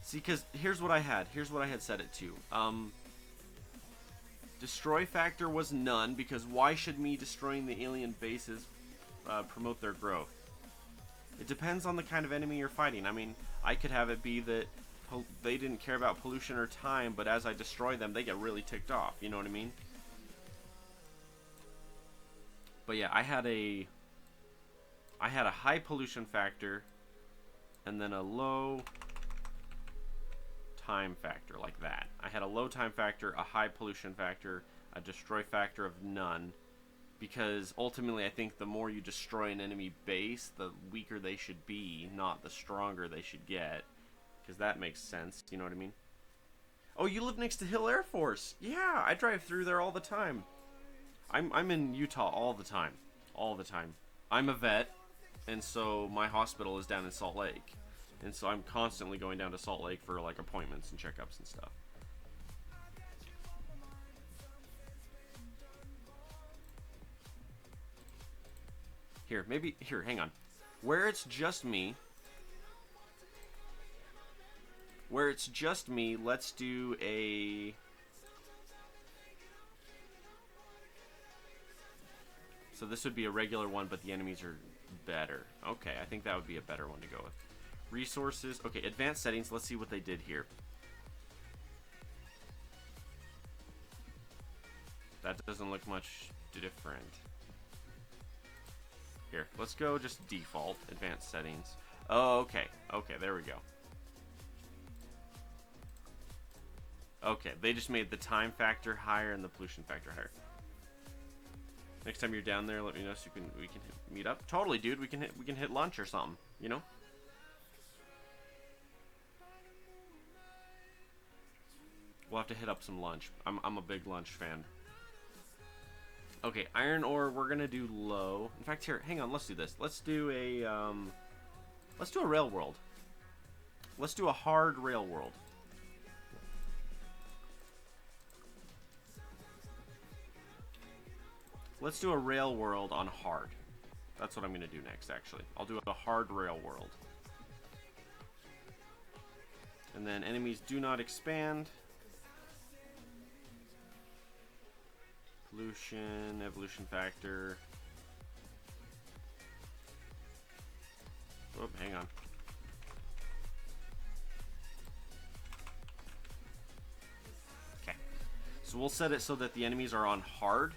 See, because here's what I had. Here's what I had set it to. Destroy factor was none, because why should me destroying the alien bases promote their growth? It depends on the kind of enemy you're fighting. I mean, I could have it be that they didn't care about pollution or time, but as I destroy them, they get really ticked off. You know what I mean? But yeah, I had a high pollution factor, and then a low time factor, like that. I had a low time factor, a high pollution factor, a destroy factor of none. Because ultimately, I think the more you destroy an enemy base, the weaker they should be, not the stronger they should get. Because that makes sense, you know what I mean? Oh, you live next to Hill Air Force. Yeah, I drive through there all the time. I'm in Utah all the time. All the time. I'm a vet, and so my hospital is down in Salt Lake. And so I'm constantly going down to Salt Lake for like appointments and checkups and stuff. Here, maybe, here, hang on. Where it's just me, let's do a... So this would be a regular one, but the enemies are better. Okay, I think that would be a better one to go with. Resources, okay, advanced settings, let's see what they did here. That doesn't look much different. Here, let's go just default, advanced settings. Oh, okay. Okay, there we go. Okay, they just made the time factor higher and the pollution factor higher. Next time you're down there, let me know so we can meet up. Totally, dude. We can hit lunch or something, you know? We'll have to hit up some lunch. I'm a big lunch fan. Okay, iron ore, we're gonna do low. In fact, here, hang on, let's do this. Let's do a rail world. Let's do a hard rail world. Let's do a rail world on hard. That's what I'm gonna do next, actually. I'll do a hard rail world. And then enemies do not expand. Pollution, evolution factor. Oh, hang on. Okay. So we'll set it so that the enemies are on hard.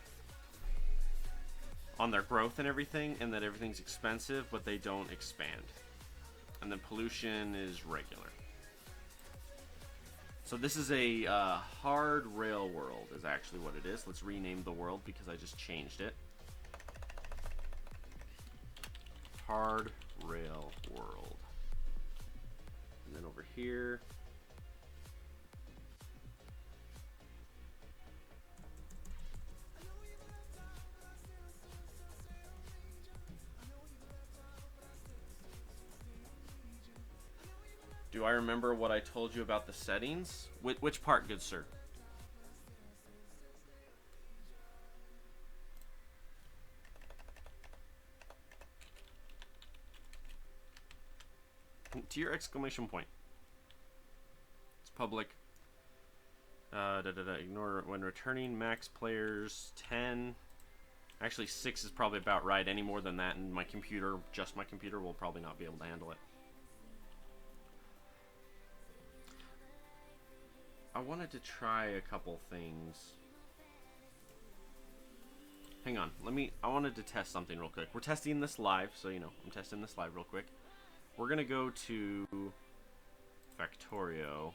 On their growth and everything, and that everything's expensive, but they don't expand. And then pollution is regular. So this is a hard rail world is actually what it is. Let's rename the world because I just changed it. Hard rail world. And then over here. Do I remember what I told you about the settings? Which part, good sir? To your exclamation point. It's public. Ignore when returning max players 10. Actually 6 is probably about right. Any more than that and my computer, just my computer, will probably not be able to handle it. I wanted to try a couple things. Hang on, I wanted to test something real quick. We're testing this live, so you know, I'm testing this live real quick. We're gonna go to Factorio.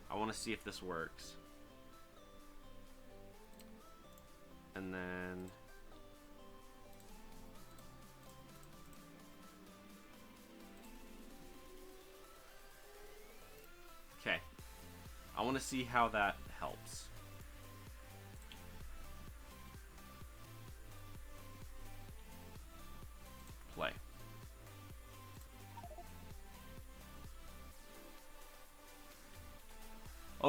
I want to see if this works. And then okay. I want to see how that helps.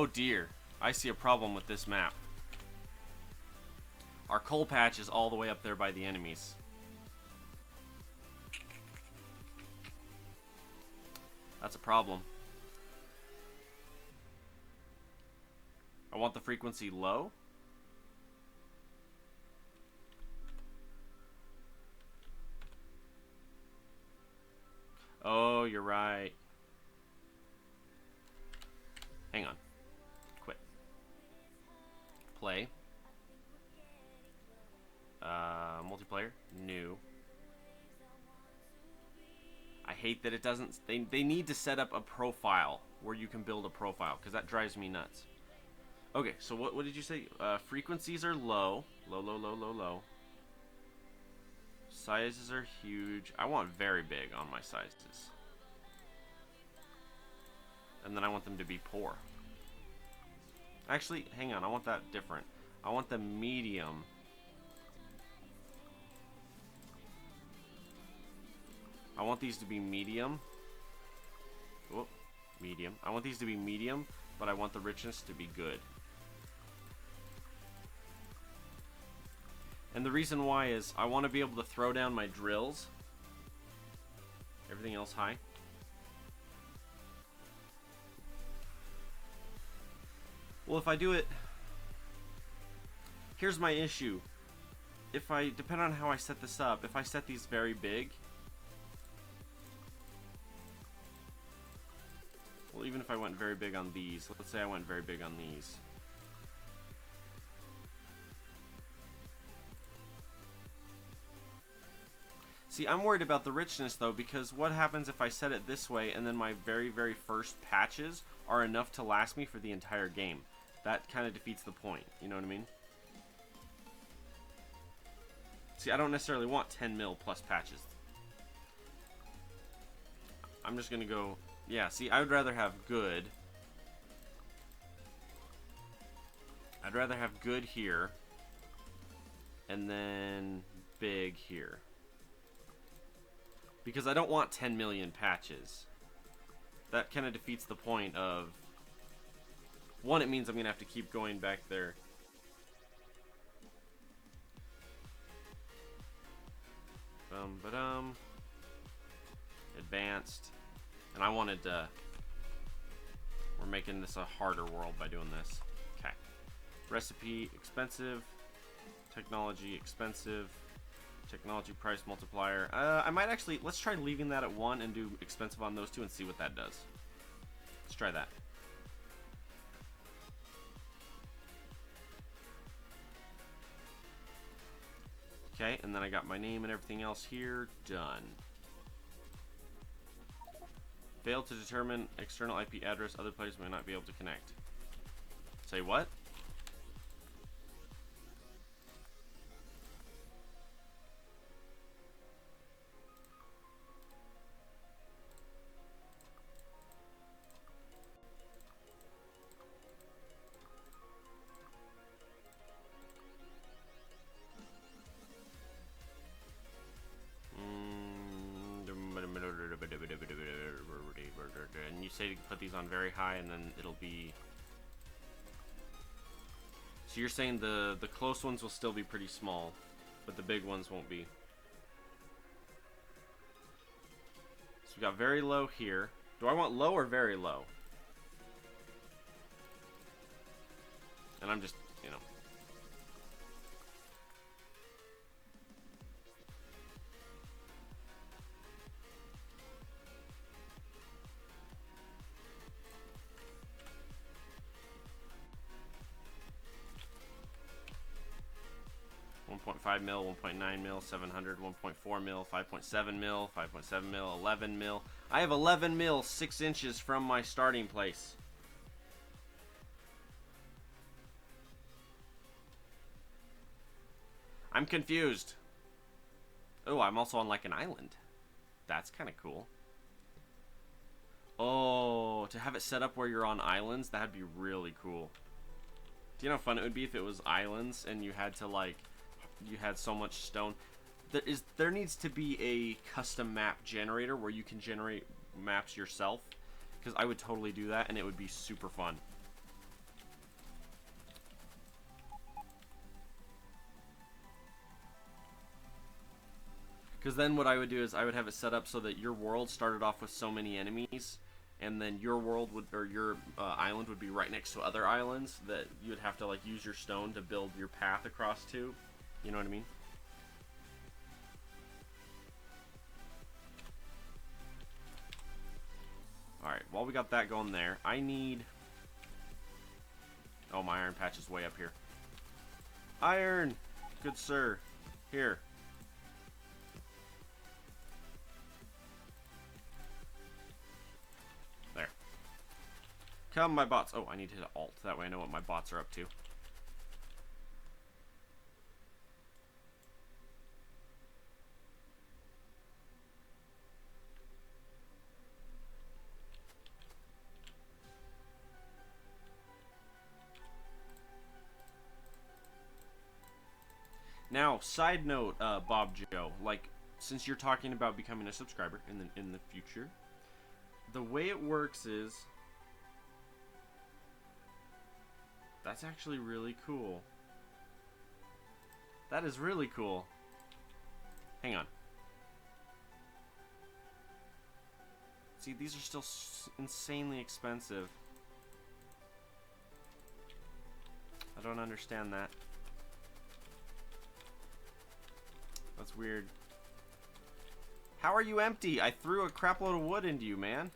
Oh dear, I see a problem with this map. Our coal patch is all the way up there by the enemies. That's a problem. I want the frequency low. Oh, you're right. Hang on. Quit. Play. Multiplayer. New. I hate that it doesn't... They need to set up a profile where you can build a profile, because that drives me nuts. Okay, so what did you say? Frequencies are low. Low, low, low, low, low. Sizes are huge. I want very big on my sizes. And then I want them to be poor. Actually, hang on. I want that different. I want the medium. I want these to be medium. Oh, medium. I want these to be medium, but I want the richness to be good. And the reason why is I want to be able to throw down my drills. Everything else high. Well, if I do it... Here's my issue. If I... Depending on how I set this up, if I set these very big... Well, even if I went very big on these, let's say I went very big on these. See, I'm worried about the richness, though, because what happens if I set it this way and then my very, very first patches are enough to last me for the entire game? That kind of defeats the point, you know what I mean? See, I don't necessarily want 10 mil plus patches. I'm just going to go... Yeah, see, I would rather have good. I'd rather have good here. And then big here. Because I don't want 10 million patches. That kind of defeats the point of... One, it means I'm going to have to keep going back there. Ba-dum. Advanced. And I wanted to... We're making this a harder world by doing this. Okay. Recipe, expensive. Technology, expensive. Technology price multiplier. I might actually... Let's try leaving that at 1 and do expensive on those two and see what that does. Let's try that. Okay, and then I got my name and everything else here. Done. Failed to determine external IP address. Other players may not be able to connect. Say what? And you say to put these on very high and then it'll be... So you're saying the close ones will still be pretty small, but the big ones won't be. So we got very low here. Do I want low or very low? And I'm just, you know. .5 mil, 1.9 mil, 700, 1.4 mil, 5.7 mil, 5.7 mil, 11 mil. I have 11 mil 6 inches from my starting place. I'm confused. Oh, I'm also on like an island. That's kind of cool. Oh, to have it set up where you're on islands, that'd be really cool. Do you know how fun it would be if it was islands and you had to like... You had so much stone. There needs to be a custom map generator where you can generate maps yourself, because I would totally do that and it would be super fun. Because then what I would do is I would have it set up so that your world started off with so many enemies, and then your world would, or your island would be right next to other islands that you would have to like use your stone to build your path across to. You know what I mean? Alright, while we got that going there, I need... Oh, my iron patch is way up here. Iron! Good sir. Here. There. Come, my bots. Oh, I need to hit Alt. That way I know what my bots are up to. Now, side note, Bob Joe, like, since you're talking about becoming a subscriber in the future, the way it works is, that's actually really cool. That is really cool. Hang on. See, these are still insanely expensive. I don't understand that. That's weird. How are you empty? I threw a crap load of wood into you, man.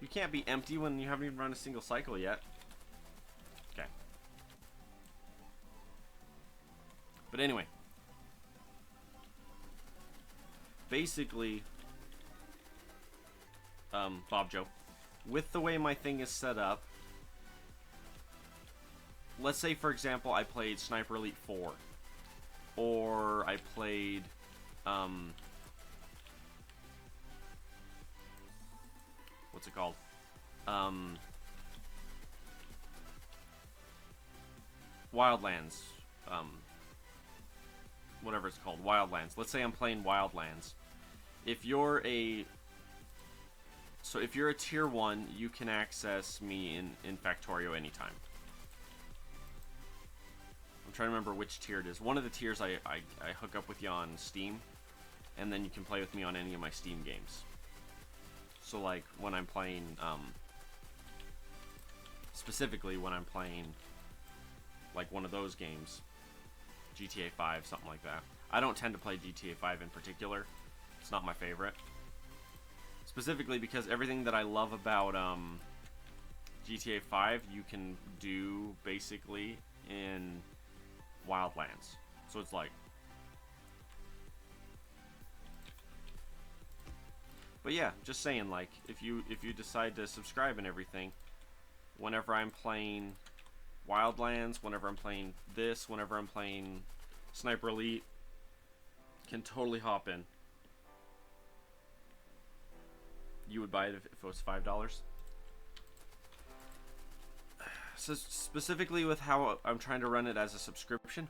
You can't be empty when you haven't even run a single cycle yet. Okay. But anyway. Basically, Bob Joe, with the way my thing is set up, let's say, for example, I played Sniper Elite 4. Or I played, what's it called? Wildlands. Whatever it's called. Wildlands. Let's say I'm playing Wildlands. If you're a... So if you're a tier 1, you can access me in Factorio anytime. I'm trying to remember which tier it is. One of the tiers I hook up with you on Steam, and then you can play with me on any of my Steam games. So like when I'm playing, specifically when I'm playing like one of those games, GTA 5, something like that. I don't tend to play GTA 5 in particular. It's not my favorite. Specifically because everything that I love about GTA 5 you can do basically in Wildlands. So it's like... But yeah, just saying, like, if you decide to subscribe and everything, whenever I'm playing Wildlands, whenever I'm playing this, whenever I'm playing Sniper Elite, can totally hop in. You would buy it if it was $5? So specifically with how I'm trying to run it as a subscription,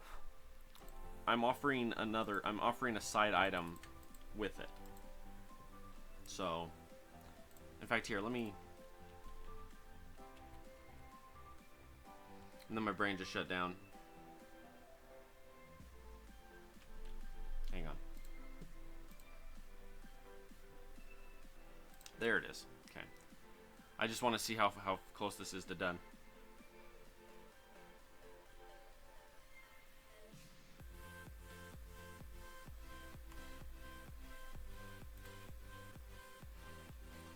I'm offering a side item with it. So, in fact, here, let me... And then my brain just shut down. Hang on. There it is. Okay. I just want to see how close this is to done.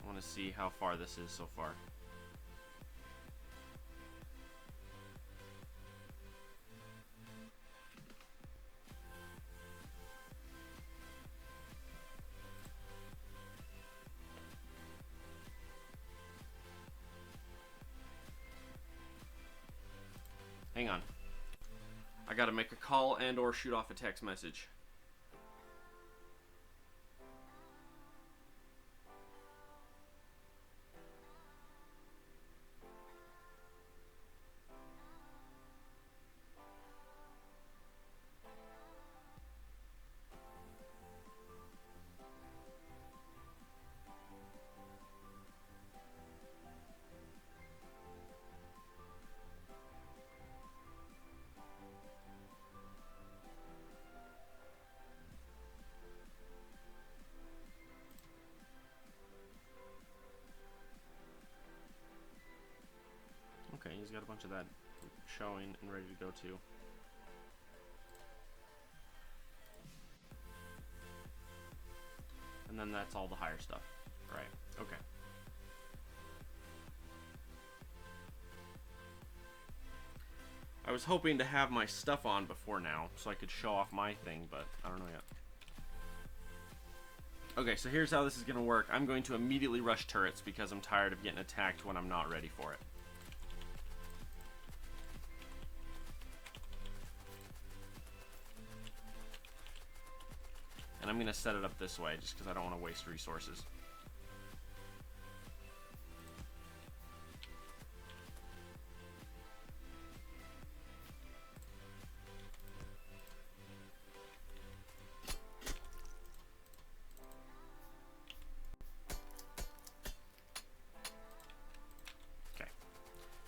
I want to see how far this is so far. Hang on. I gotta make a call and or shoot off a text message. got a bunch of that showing and ready to go too. And then that's all the higher stuff. Right. Okay. I was hoping to have my stuff on before now so I could show off my thing, but I don't know yet. Okay, so here's how this is going to work. I'm going to immediately rush turrets because I'm tired of getting attacked when I'm not ready for it. And I'm going to set it up this way just because I don't want to waste resources. Okay,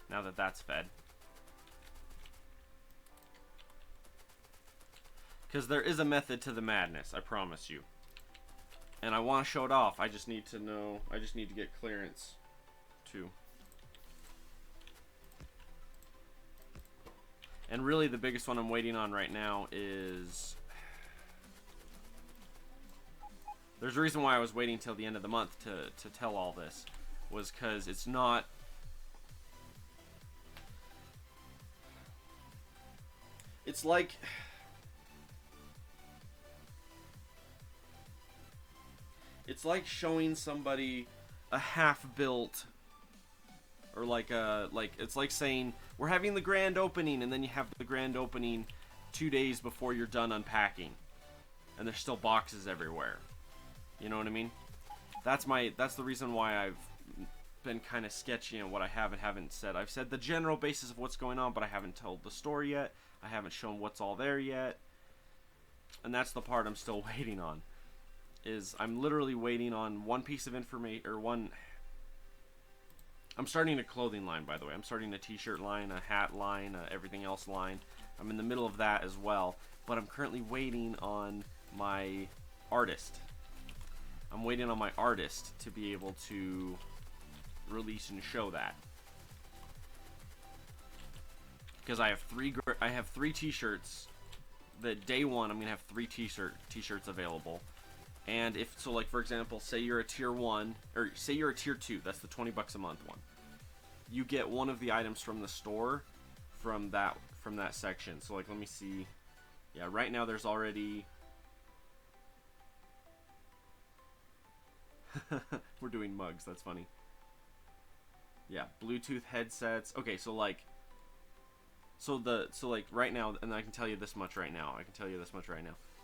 now that that's fed. Because there is a method to the madness, I promise you. And I want to show it off. I just need to know, I just need to get clearance too. And really the biggest one I'm waiting on right now is... There's a reason why I was waiting till the end of the month to tell all this. Was because it's not... It's like... It's like showing somebody a half-built, or it's like saying, we're having the grand opening, and then you have the grand opening 2 days before you're done unpacking. And there's still boxes everywhere. You know what I mean? That's the reason why I've been kind of sketchy on what I have and haven't said. I've said the general basis of what's going on, but I haven't told the story yet. I haven't shown what's all there yet. And that's the part I'm still waiting on. Is I'm literally waiting on one piece of information, or one... I'm starting a clothing line, by the way. I'm starting a t-shirt line, a hat line, everything else line. I'm in the middle of that as well, but I'm currently waiting on my artist. I'm waiting on my artist to be able to release and show that. Because I have three t-shirts. That day one, I'm gonna have 3 t-shirts available. And if so, like for example, say you're a tier 1, or say you're a tier 2, that's the $20 a month one. You get one of the items from the store from that section. So like, let me see. Yeah, right now there's already... We're doing mugs, that's funny. Yeah, Bluetooth headsets. Okay, so like... So like right now, and I can tell you this much right now.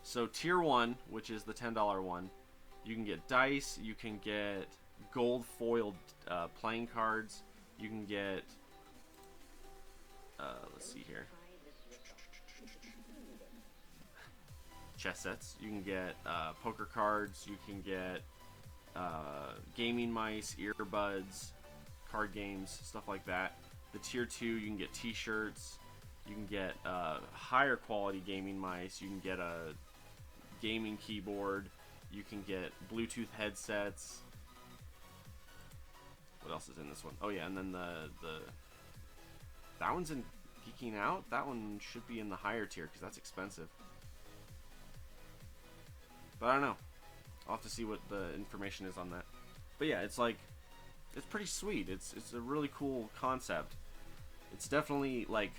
So tier 1, which is the $10 one, you can get dice, you can get gold foiled playing cards, you can get, let's see here, chess sets, you can get poker cards, you can get gaming mice, earbuds, card games, stuff like that. The tier 2, you can get t-shirts, you can get higher quality gaming mice, you can get a gaming keyboard, you can get Bluetooth headsets. What else is in this one? Oh yeah, and then that one's in Geeking Out. That one should be in the higher tier because that's expensive. But I don't know. I'll have to see what the information is on that. But yeah, it's like, it's pretty sweet. It's a really cool concept. It's definitely like,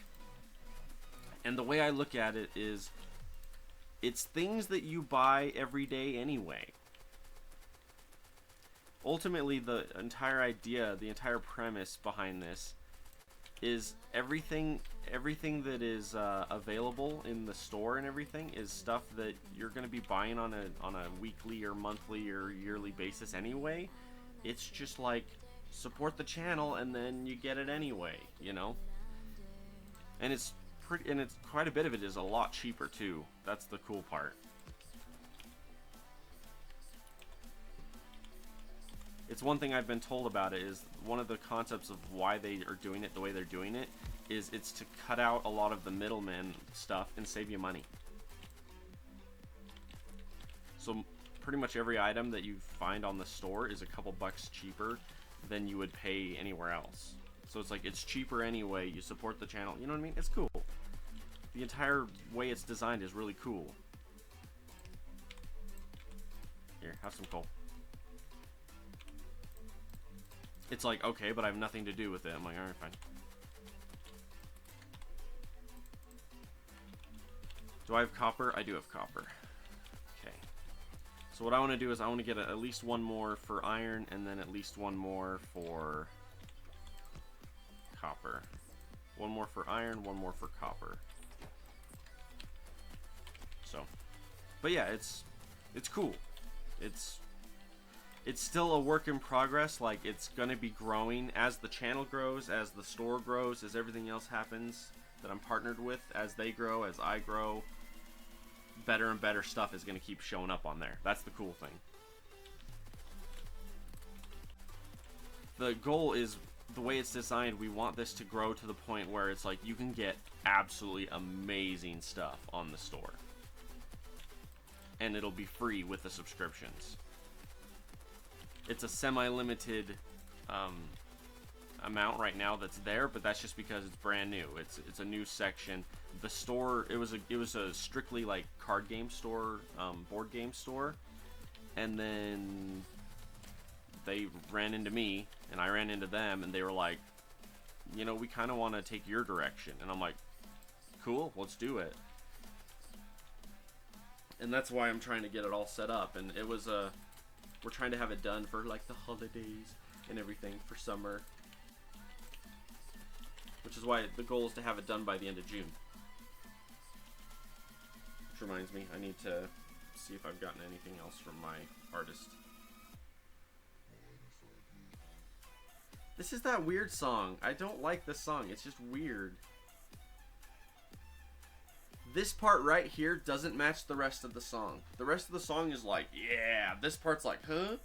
and the way I look at it is, it's things that you buy every day anyway. Ultimately, the entire idea, the entire premise behind this is everything that is available in the store and everything is stuff that you're going to be buying on a weekly or monthly or yearly basis anyway. It's just like, support the channel and then you get it anyway, you know? And it's quite a bit of it is a lot cheaper too. That's the cool part. It's one thing I've been told about it is one of the concepts of why they are doing it the way they're doing it is it's to cut out a lot of the middleman stuff and save you money. So pretty much every item that you find on the store is a couple bucks cheaper than you would pay anywhere else. So it's like, it's cheaper anyway, you support the channel, you know what I mean? It's cool. The entire way it's designed is really cool. Here, have some coal. It's like, okay, but I have nothing to do with it. I'm like, alright, fine. Do I have copper? I do have copper. Okay. So what I want to do is I want to get at least one more for iron, and then at least one more for copper. One more for iron, one more for copper. So, but yeah, it's cool. It's still a work in progress. Like, it's gonna be growing as the channel grows, as the store grows, as everything else happens that I'm partnered with, as they grow, as I grow. Better and better stuff is gonna keep showing up on there. That's the cool thing. The goal is, the way it's designed, we want this to grow to the point where it's like you can get absolutely amazing stuff on the store. And it'll be free with the subscriptions. It's a semi-limited amount right now that's there, but that's just because it's brand new. It's a new section. The store, it was a strictly like card game store, board game store, and then they ran into me and I ran into them, and they were like, you know, we kind of want to take your direction. And I'm like, cool, let's do it. And that's why I'm trying to get it all set up. And it was we're trying to have it done for like the holidays and everything for summer, which is why the goal is to have it done by the end of June. Which reminds me, I need to see if I've gotten anything else from my artist. This is that weird song. I don't like this song. It's just weird. This part right here doesn't match the rest of the song. The rest of the song is like, yeah. This part's like, huh?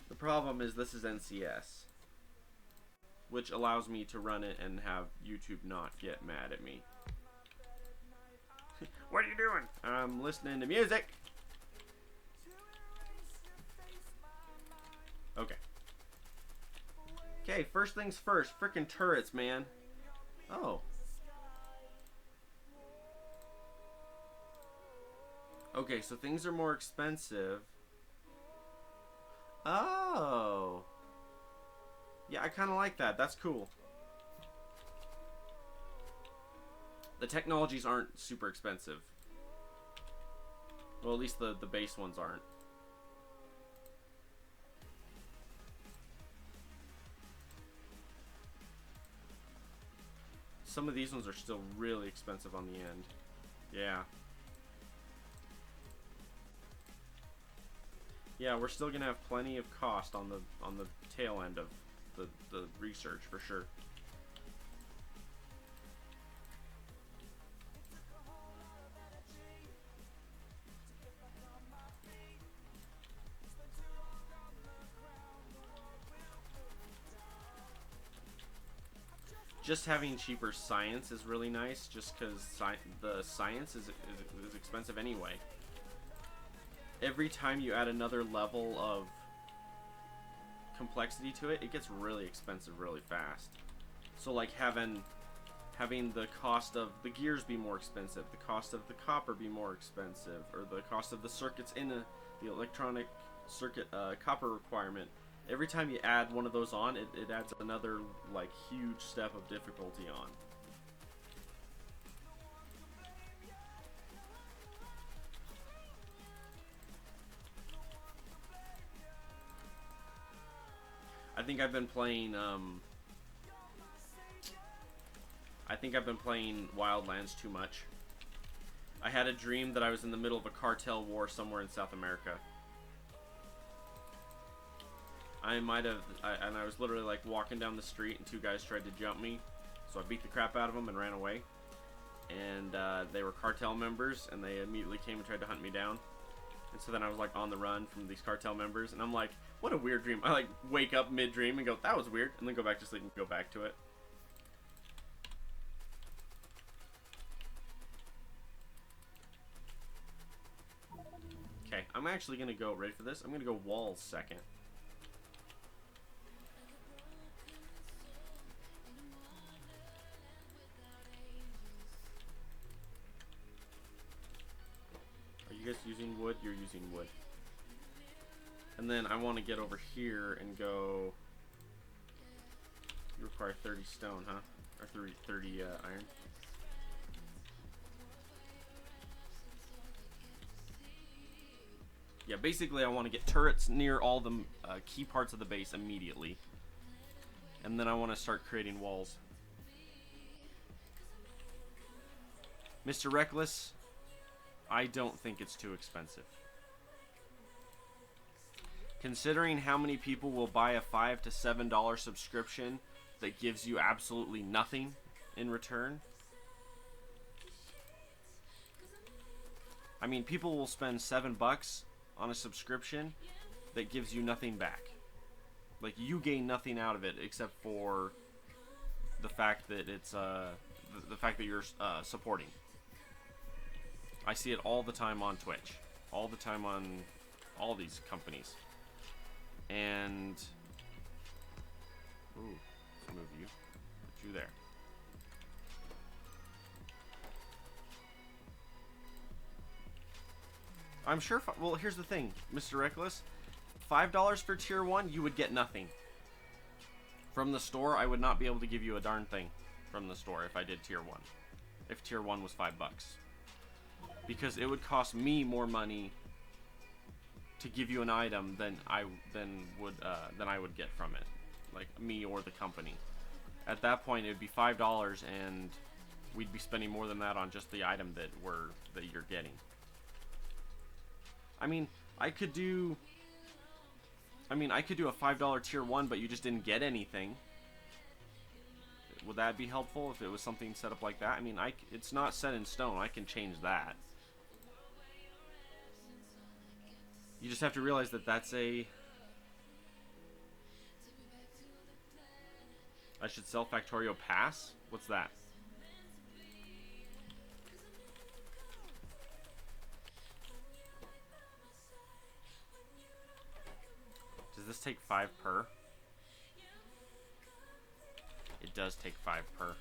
The problem is this is NCS, which allows me to run it and have YouTube not get mad at me. What are you doing? I'm listening to music. Okay. Okay, first things first. Frickin' turrets, man. Oh. Okay, so things are more expensive. Oh. Yeah, I kind of like that. That's cool. The technologies aren't super expensive. Well, at least the base ones aren't. Some of these ones are still really expensive on the end. Yeah. Yeah, we're still gonna have plenty of cost on the tail end of the research for sure. Just having cheaper science is really nice, just because the science is expensive anyway. Every time you add another level of complexity to it, it gets really expensive really fast. So like having the cost of the gears be more expensive, the cost of the copper be more expensive, or the cost of the circuits in the electronic circuit copper requirement. Every time you add one of those on, it adds another like huge step of difficulty on. I think I've been playing Wildlands too much. I had a dream that I was in the middle of a cartel war somewhere in South America. And I was literally like walking down the street and two guys tried to jump me, so I beat the crap out of them and ran away. And they were cartel members, and they immediately came and tried to hunt me down. And so then I was like on the run from these cartel members, and I'm like, what a weird dream. I like wake up mid-dream and go, that was weird, and then go back to sleep and go back to it. Okay, I'm actually going to go, ready for this? I'm going to go walls second. Are you guys using wood? You're using wood. And then I want to get over here and go... You require 30 stone, huh? Or 30 iron. Yeah, basically I want to get turrets near all the key parts of the base immediately. And then I want to start creating walls. Mr. Reckless, I don't think it's too expensive. Considering how many people will buy a $5 to $7 subscription that gives you absolutely nothing in return. I mean, people will spend $7 on a subscription that gives you nothing back. Like, you gain nothing out of it except for the fact that it's the fact that you're supporting. I see it all the time on Twitch, all the time on all these companies. And ooh, let's move you. Put you there. I'm sure. Well, here's the thing, Mr. Reckless. $5 for tier 1, you would get nothing. From the store, I would not be able to give you a darn thing from the store if I did tier 1. If tier 1 was $5. Because it would cost me more money to give you an item than I would get from it. Like, me or the company. At that point, it would be $5 and we'd be spending more than that on just the item that you're getting. I mean, I could do a $5 tier 1, but you just didn't get anything. Would that be helpful if it was something set up like that? I mean, it's not set in stone. I can change that. You just have to realize that that's a... I should sell Factorio Pass? What's that? Does this take 5 per? It does take 5 per.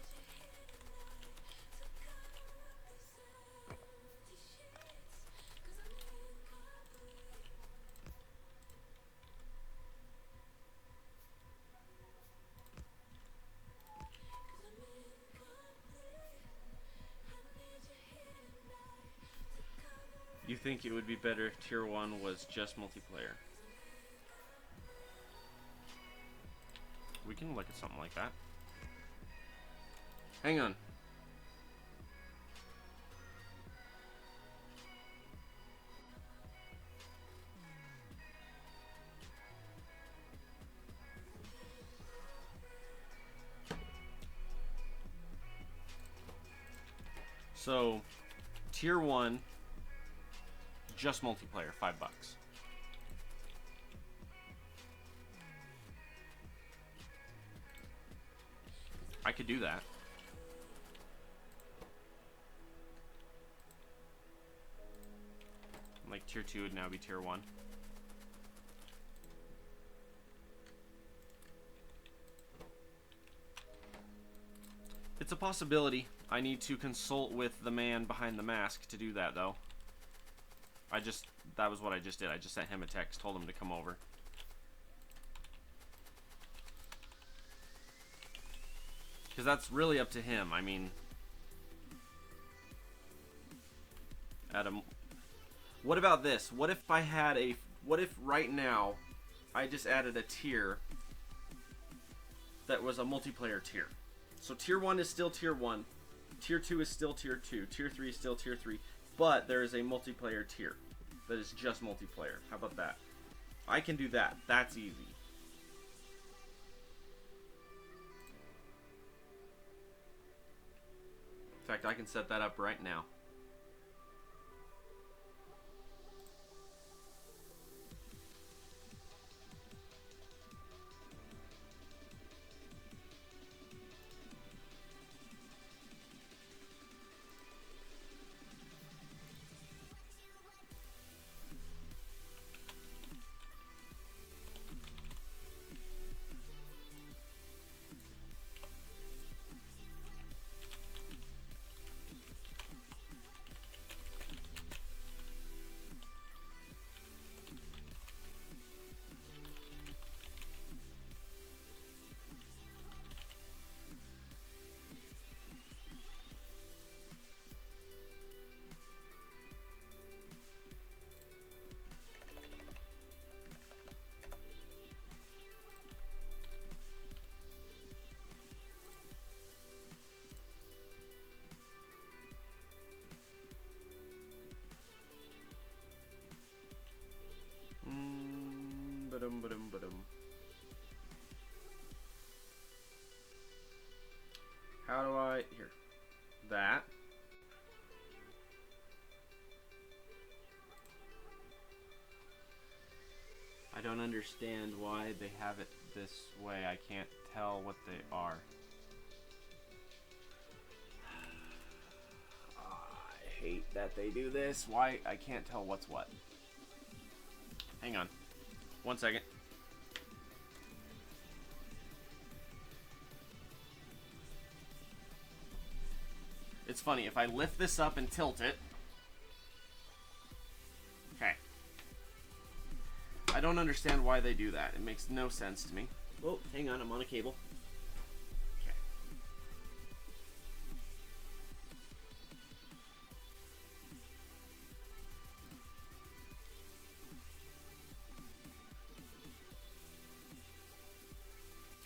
You think it would be better if tier 1 was just multiplayer? We can look at something like that. Hang on. So, tier 1, just multiplayer, $5. I could do that. Like tier 2 would now be tier 1. It's a possibility. I need to consult with the man behind the mask to do that, though. That was what I just did. I just sent him a text, told him to come over. Because that's really up to him. I mean, what about this? What if I had what if right now I just added a tier that was a multiplayer tier? So tier 1 is still tier 1, tier 2 is still tier 2, tier 3 is still tier 3, but there is a multiplayer tier that is just multiplayer. How about that? I can do that. That's easy. In fact, I can set that up right now. How do I... Here. That. I don't understand why they have it this way. I can't tell what they are. I hate that they do this. Why? I can't tell what's what. Hang on. 1 second. It's funny, if I lift this up and tilt it... Okay. I don't understand why they do that. It makes no sense to me. Oh, hang on, I'm on a cable.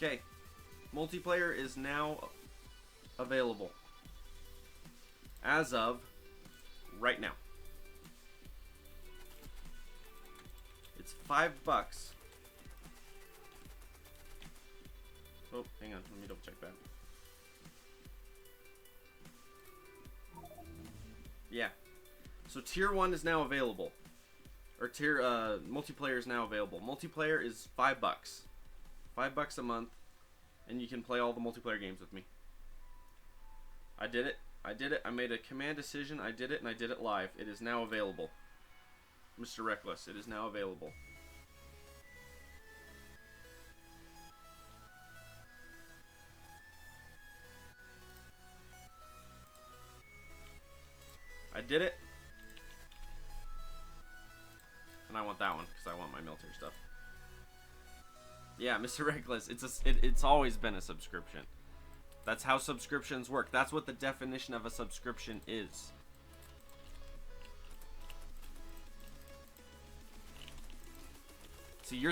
Okay. Multiplayer is now available. As of right now. It's $5. Oh, hang on. Let me double check that. Yeah. So tier 1 is now available. Or tier multiplayer is now available. Multiplayer is $5. $5 a month, and you can play all the multiplayer games with me. I did it. I did it. I made a command decision. I did it, and I did it live. It is now available. Mr. Reckless, it is now available. I did it. And I want that one, because I want my military stuff. Yeah, Mr. Reckless, it's always been a subscription. That's how subscriptions work. That's what the definition of a subscription is. See, you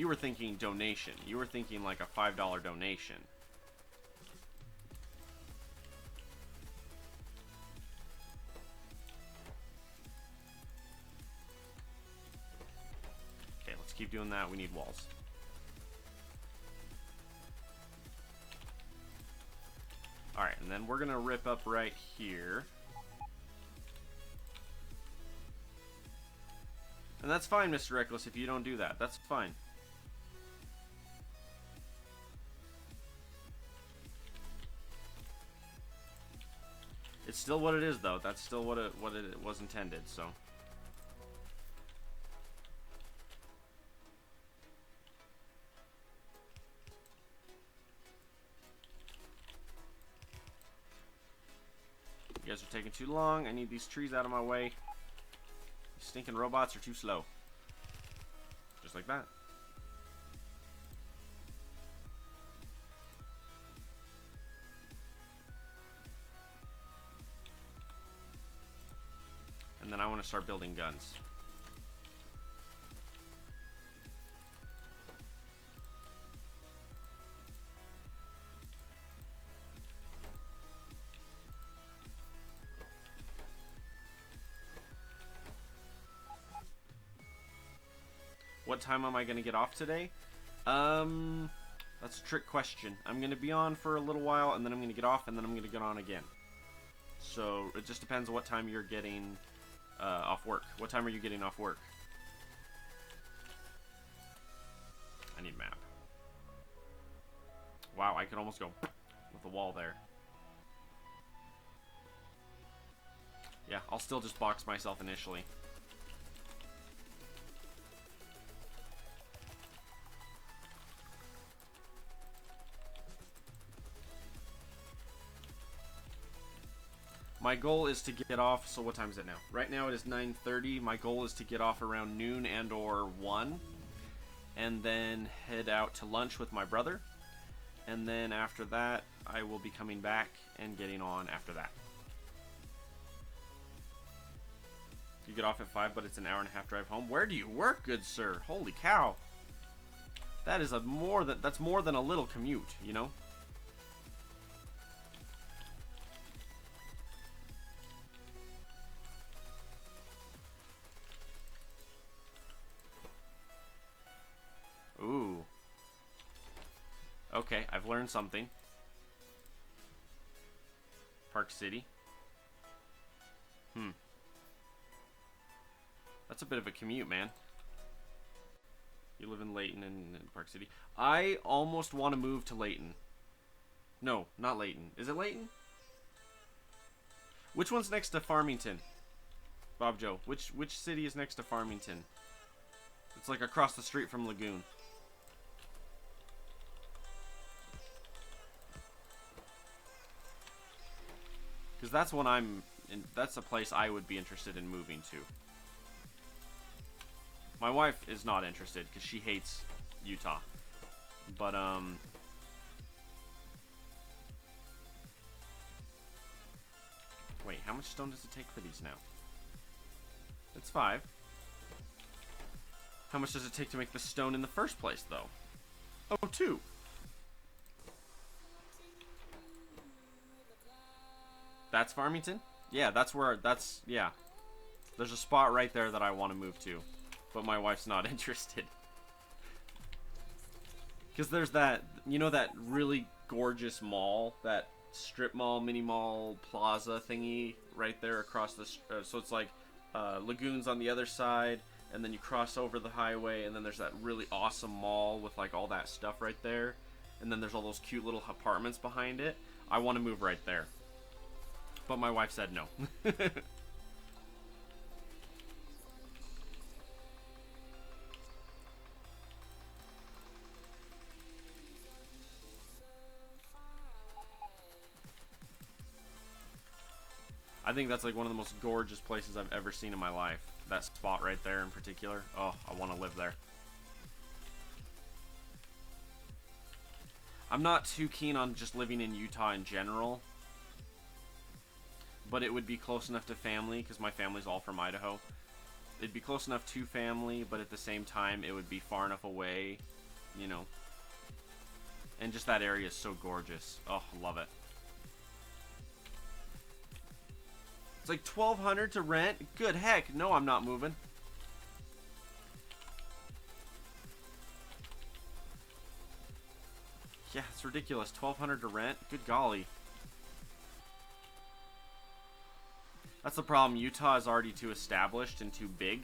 were thinking donation. You were thinking like a $5 donation. Okay, let's keep doing that. We need walls. Alright, and then we're gonna rip up right here. And that's fine, Mr. Reckless, if you don't do that. That's fine. It's still what it is, though. That's still what it was intended, so... You guys are taking too long. I need these trees out of my way. These stinking robots are too slow. Just like that. And then I want to start building guns. What time am I going to get off today? That's a trick question. I'm going to be on for a little while, and then I'm going to get off, and then I'm going to get on again. So, it just depends on what time you're getting off work. What time are you getting off work? I need a map. Wow, I could almost go with the wall there. Yeah, I'll still just box myself initially. My goal is to get off, so what time is it now? Right now it is 9:30. My goal is to get off around noon and or 1. And then head out to lunch with my brother. And then after that, I will be coming back and getting on after that. You get off at 5, but it's an hour-and-a-half drive home. Where do you work, good sir? Holy cow. That is that's more than a little commute, you know? Okay, I've learned something. Park City. That's a bit of a commute, man. You live in Layton and Park City. I almost want to move to Layton. No, not Layton. Is it Layton? Which one's next to Farmington? Bob Joe, which city is next to Farmington? It's like across the street from Lagoon. Because that's one that's a place I would be interested in moving to. My wife is not interested because she hates Utah. But, wait, how much stone does it take for these now? It's 5. How much does it take to make the stone in the first place, though? Oh, 2. That's Farmington? Yeah, yeah. There's a spot right there that I want to move to. But my wife's not interested. Because there's that, you know, that really gorgeous mall, that strip mall, mini mall, plaza thingy right there across the, so it's like Lagoons on the other side, and then you cross over the highway, and then there's that really awesome mall with like all that stuff right there, and then there's all those cute little apartments behind it. I want to move right there. But my wife said no. I think that's like one of the most gorgeous places I've ever seen in my life. That spot right there in particular. Oh, I want to live there. I'm not too keen on just living in Utah in general. But it would be close enough to family, because my family's all from Idaho. It'd be close enough to family, but at the same time, it would be far enough away, you know. And just that area is so gorgeous. Oh, I love it. It's like $1,200 to rent? Good heck. No, I'm not moving. Yeah, it's ridiculous. $1,200 to rent? Good golly. That's the problem. Utah is already too established and too big.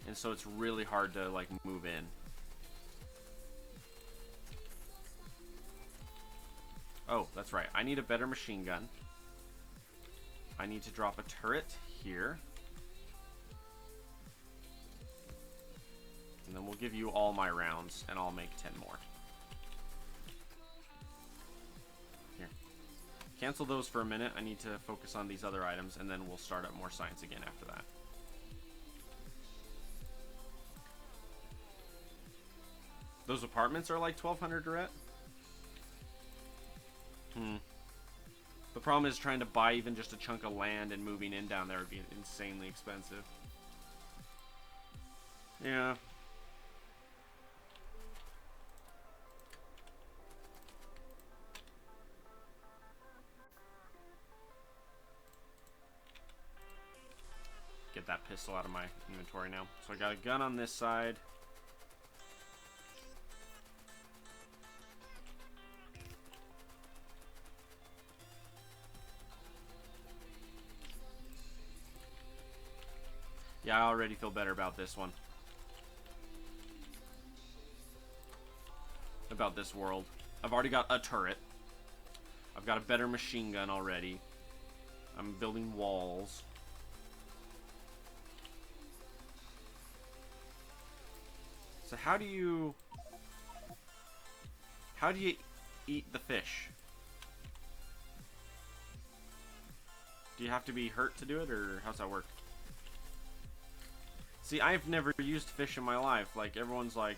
And so it's really hard to, like, move in. Oh, that's right. I need a better machine gun. I need to drop a turret here. And then we'll give you all my rounds, and I'll make 10 more. Here. Cancel those for a minute. I need to focus on these other items, and then we'll start up more science again after that. Those apartments are like $1,200 to rent? The problem is trying to buy even just a chunk of land and moving in down there would be insanely expensive. Yeah. Get that pistol out of my inventory now. So I got a gun on this side. Yeah, I already feel better about this one. About this world. I've already got a turret. I've got a better machine gun already. I'm building walls. So how do you eat the fish? Do you have to be hurt to do it, or how's that work? See, I've never used fish in my life. Like, everyone's like,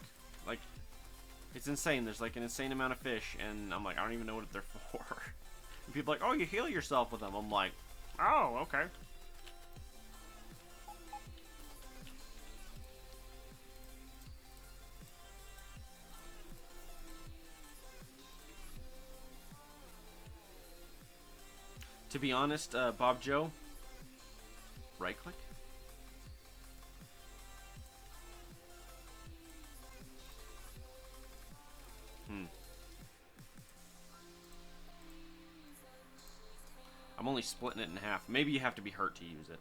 it's insane. There's like an insane amount of fish, and I'm like, I don't even know what they're for. And people are like, oh, you heal yourself with them. I'm like, oh, okay. To be honest, Bob Joe, right click. only splitting it in half. Maybe you have to be hurt to use it.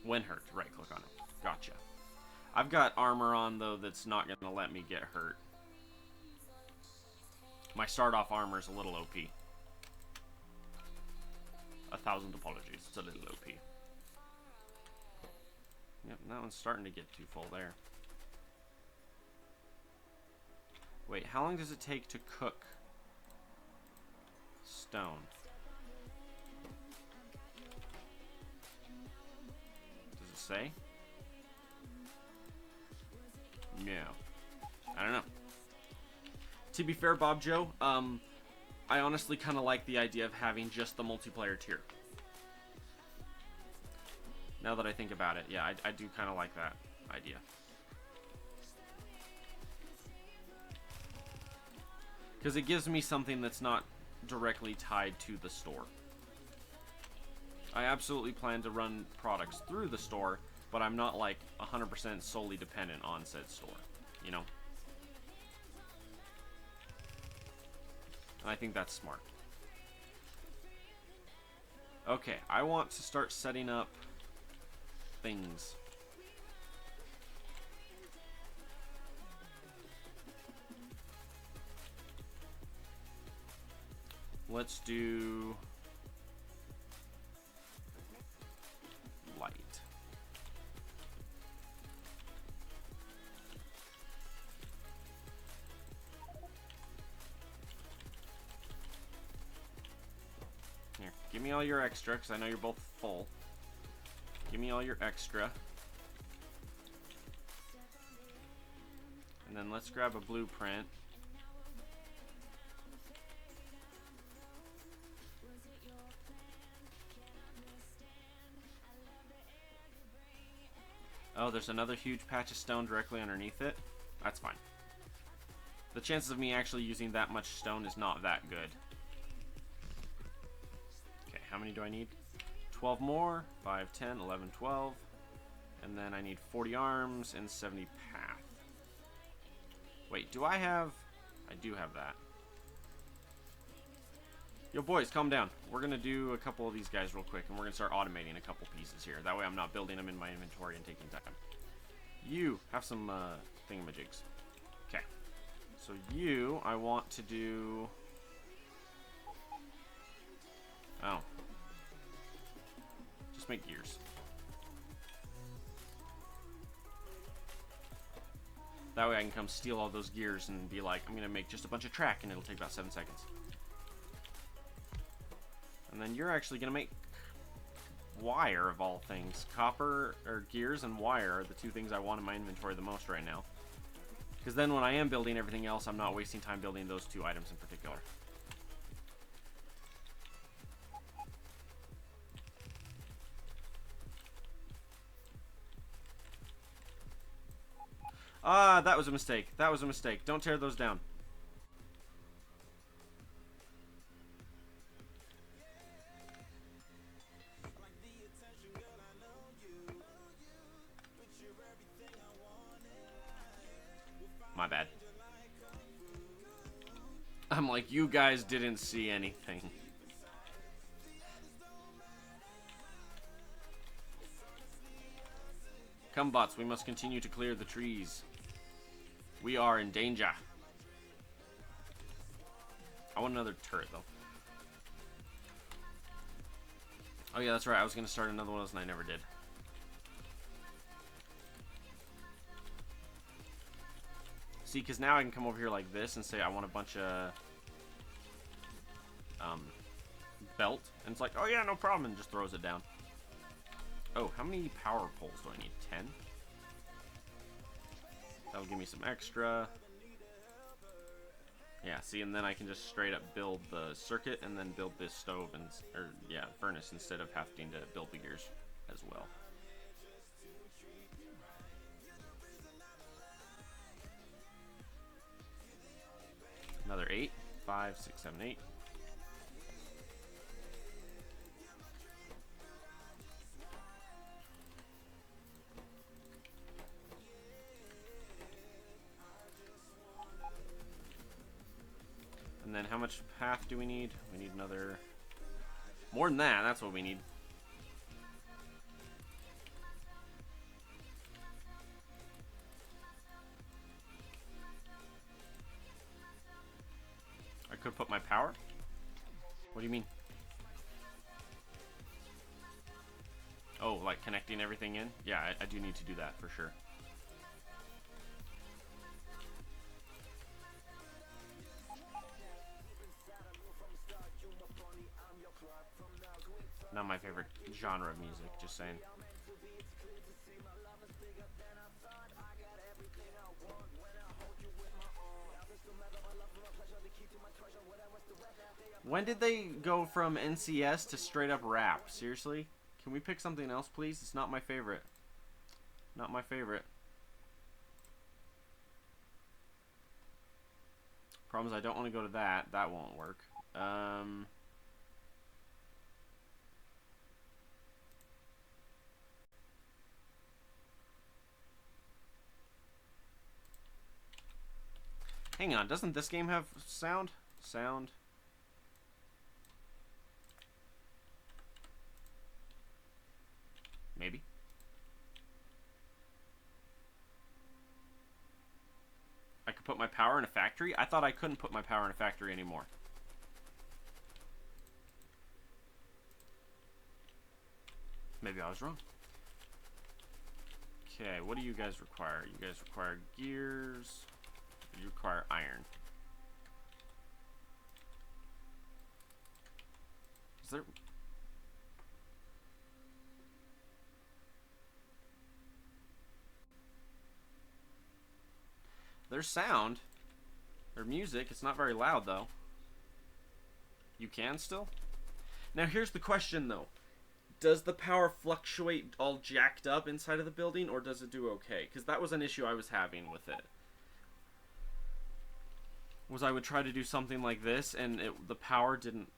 When hurt, right click on it. Gotcha. I've got armor on, though, that's not going to let me get hurt. My start-off armor is a little OP. 1,000 apologies. It's a little OP. Yep, that one's starting to get too full there. Wait, how long does it take to cook stone? Does it say? No. I don't know. To be fair, Bob Joe, I honestly kind of like the idea of having just the multiplayer tier. Now that I think about it, yeah, I do kind of like that idea. Because it gives me something that's not directly tied to the store. I absolutely plan to run products through the store, but I'm not like 100% solely dependent on said store, you know? And I think that's smart. Okay, I want to start setting up things. Let's do light. Here, give me all your extra, because I know you're both full. Give me all your extra. And then let's grab a blueprint. Oh, there's another huge patch of stone directly underneath it. That's fine. The chances of me actually using that much stone is not that good. Okay, how many do I need? 12 more. 5, 10, 11, 12. And then I need 40 arms and 70 path. Wait, do I have... I do have that. Yo, boys, calm down. We're going to do a couple of these guys real quick, and we're going to start automating a couple pieces here. That way I'm not building them in my inventory and taking time. You have some thingamajigs. Okay. So you, I want to do... Oh. Just make gears. That way I can come steal all those gears and be like, I'm going to make just a bunch of track, and it'll take about 7 seconds. And then you're actually going to make wire, of all things. Copper, or gears and wire are the two things I want in my inventory the most right now. Because then when I am building everything else, I'm not wasting time building those two items in particular. Ah, that was a mistake. That was a mistake. Don't tear those down. My bad. I'm like, you guys didn't see anything. Come, bots, we must continue to clear the trees. We are in danger. I want another turret, though. Oh, yeah, that's right. I was going to start another one of those, and I never did. See, because now I can come over here like this and say I want a bunch of belt. And it's like, oh, yeah, no problem, and just throws it down. Oh, how many power poles do I need? 10? That'll give me some extra. Yeah, see, and then I can just straight up build the circuit and then build this stove and, or yeah, furnace instead of having to build the gears as well. Another 8. 5, 6, 7, 8. And then how much path do we need? We need another More than that, that's what we need. I could put my power? What do you mean? Oh, like connecting everything in? Yeah, I do need to do that for sure. Not my favorite genre of music, just saying. When did they go from NCS to straight up rap? Seriously? Can we pick something else, please? It's not my favorite. Not my favorite. Problem is I don't want to go to that. That won't work. Hang on, doesn't this game have sound? Sound. Maybe. I could put my power in a factory? I thought I couldn't put my power in a factory anymore. Maybe I was wrong. Okay, what do you guys require? You guys require gears. You require iron. Is there... There's sound. There's music. It's not very loud, though. You can still? Now, here's the question, though. Does the power fluctuate all jacked up inside of the building, or does it do okay? Because that was an issue I was having with it. Was I would try to do something like this, and the power didn't...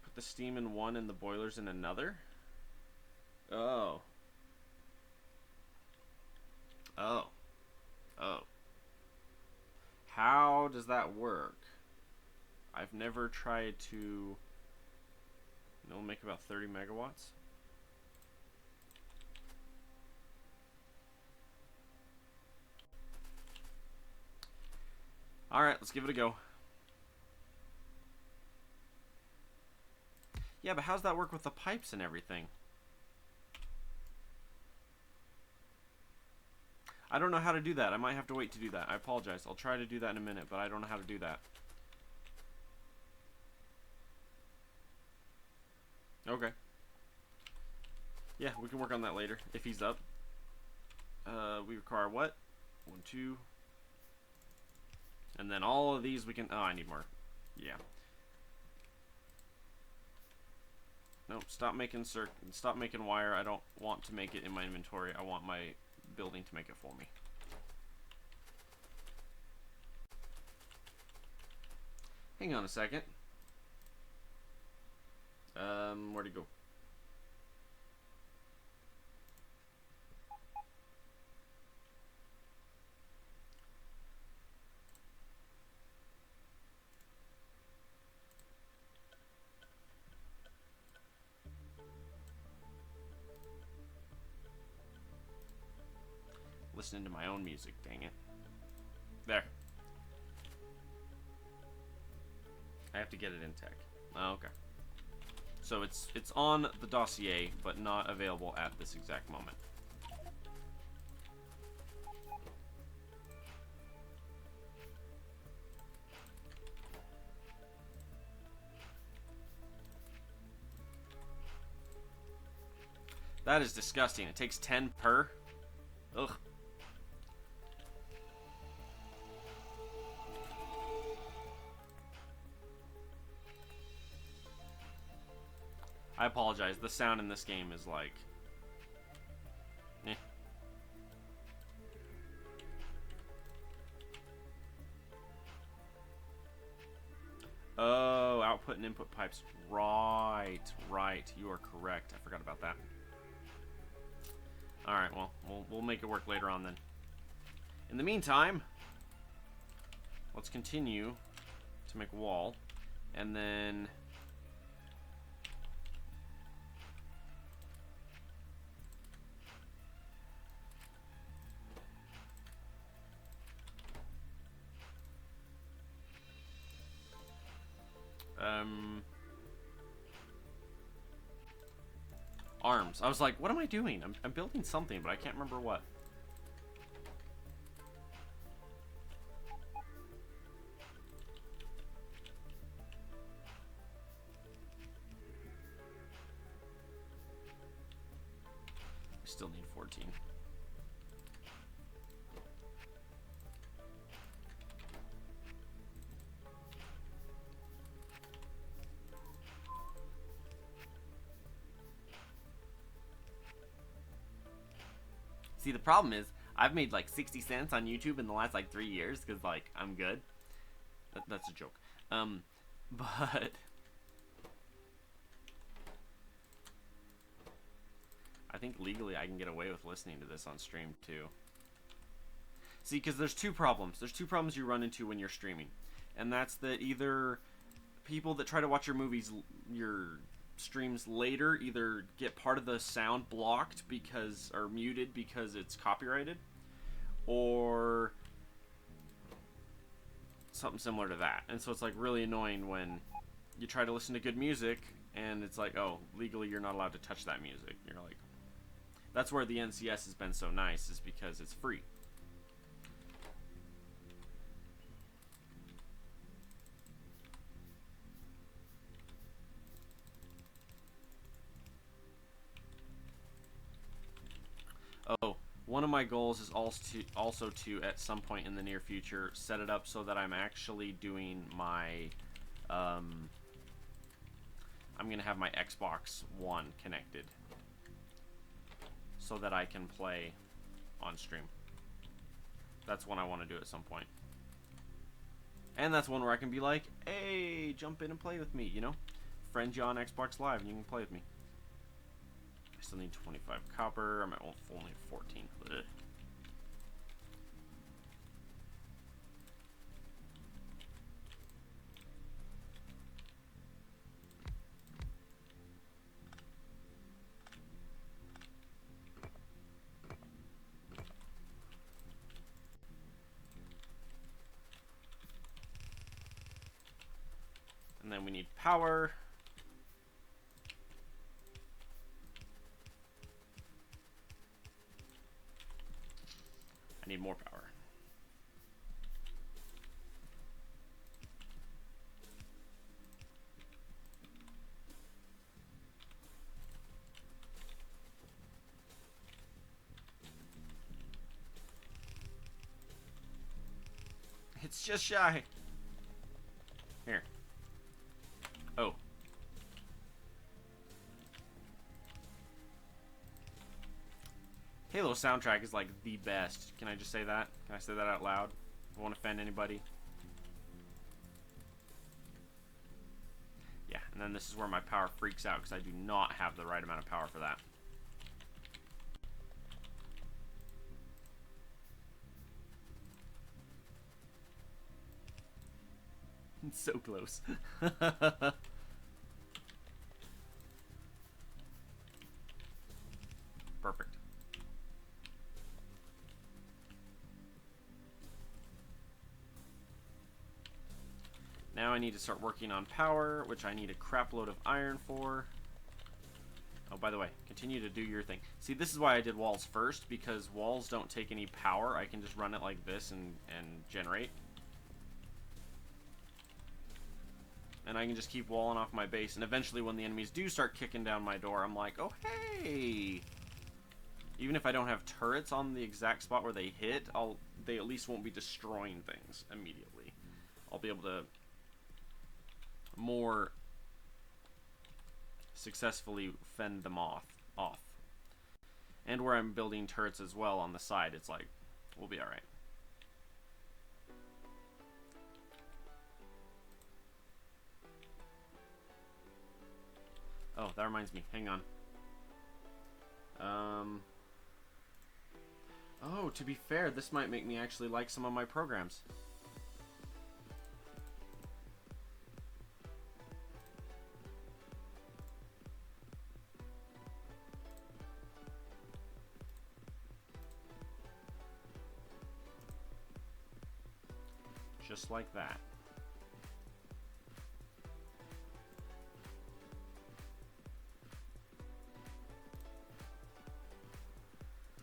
Put the steam in one and the boilers in another? Oh. Oh. Oh. How does that work? I've never tried to... It'll make about 30 megawatts. Alright, let's give it a go. Yeah, but how's that work with the pipes and everything? I don't know how to do that. I might have to wait to do that. I apologize. I'll try to do that in a minute, but I don't know how to do that. Okay. Yeah, we can work on that later, if he's up. We require what? 1, 2. And then all of these we can... Oh, I need more. Yeah. Nope, stop making wire. I don't want to make it in my inventory. I want my building to make it for me. Hang on a second. Where'd he go? Listening to my own music, dang it. There. I have to get it in tech. Oh, okay. So it's on the dossier, but not available at this exact moment. That is disgusting. It takes 10 per. Ugh. I apologize. The sound in this game is like... eh. Oh, output and input pipes. Right, right. You are correct. I forgot about that. Alright, well, we'll make it work later on then. In the meantime, let's continue to make wall. And then... Arms. I was like, what am I doing? I'm building something, but I can't remember what. I still need 14. See, the problem is, I've made like 60 cents on YouTube in the last like 3 years because like I'm good. That's a joke. But I think legally I can get away with listening to this on stream too. See, because there's two problems. There's two problems you run into when you're streaming, and that's that either people that try to watch your streams later either get part of the sound blocked because or muted because it's copyrighted, or something similar to that. And so it's like really annoying when you try to listen to good music and it's like, oh, legally you're not allowed to touch that music. You're like, that's where the NCS has been so nice, is because it's free. Oh, one of my goals is also to at some point in the near future set it up so that I'm actually doing my I'm gonna have my Xbox One connected so that I can play on stream. That's one I want to do at some point. And that's one where I can be like, hey, jump in and play with me, you know? Friend you on Xbox Live and you can play with me. I still need 25 copper. I'm at only 14. Ugh. And then we need power. I need more power. It's just shy. Here. Oh. Halo soundtrack is like the best. Can I just say that? Can I say that out loud? I won't offend anybody. Yeah, and then this is where my power freaks out because I do not have the right amount of power for that. It's so close. Perfect. Now I need to start working on power, which I need a crap load of iron for. Oh, by the way, continue to do your thing. See, this is why I did walls first, because walls don't take any power. I can just run it like this and generate. And I can just keep walling off my base, and eventually when the enemies do start kicking down my door, I'm like, oh, hey! Even if I don't have turrets on the exact spot where they hit, they at least won't be destroying things immediately. I'll be able to more successfully fend them off. And where I'm building turrets as well on the side, it's like, we'll be alright. Oh, that reminds me. Hang on. Oh, to be fair, this might make me actually like some of my programs. Just like that.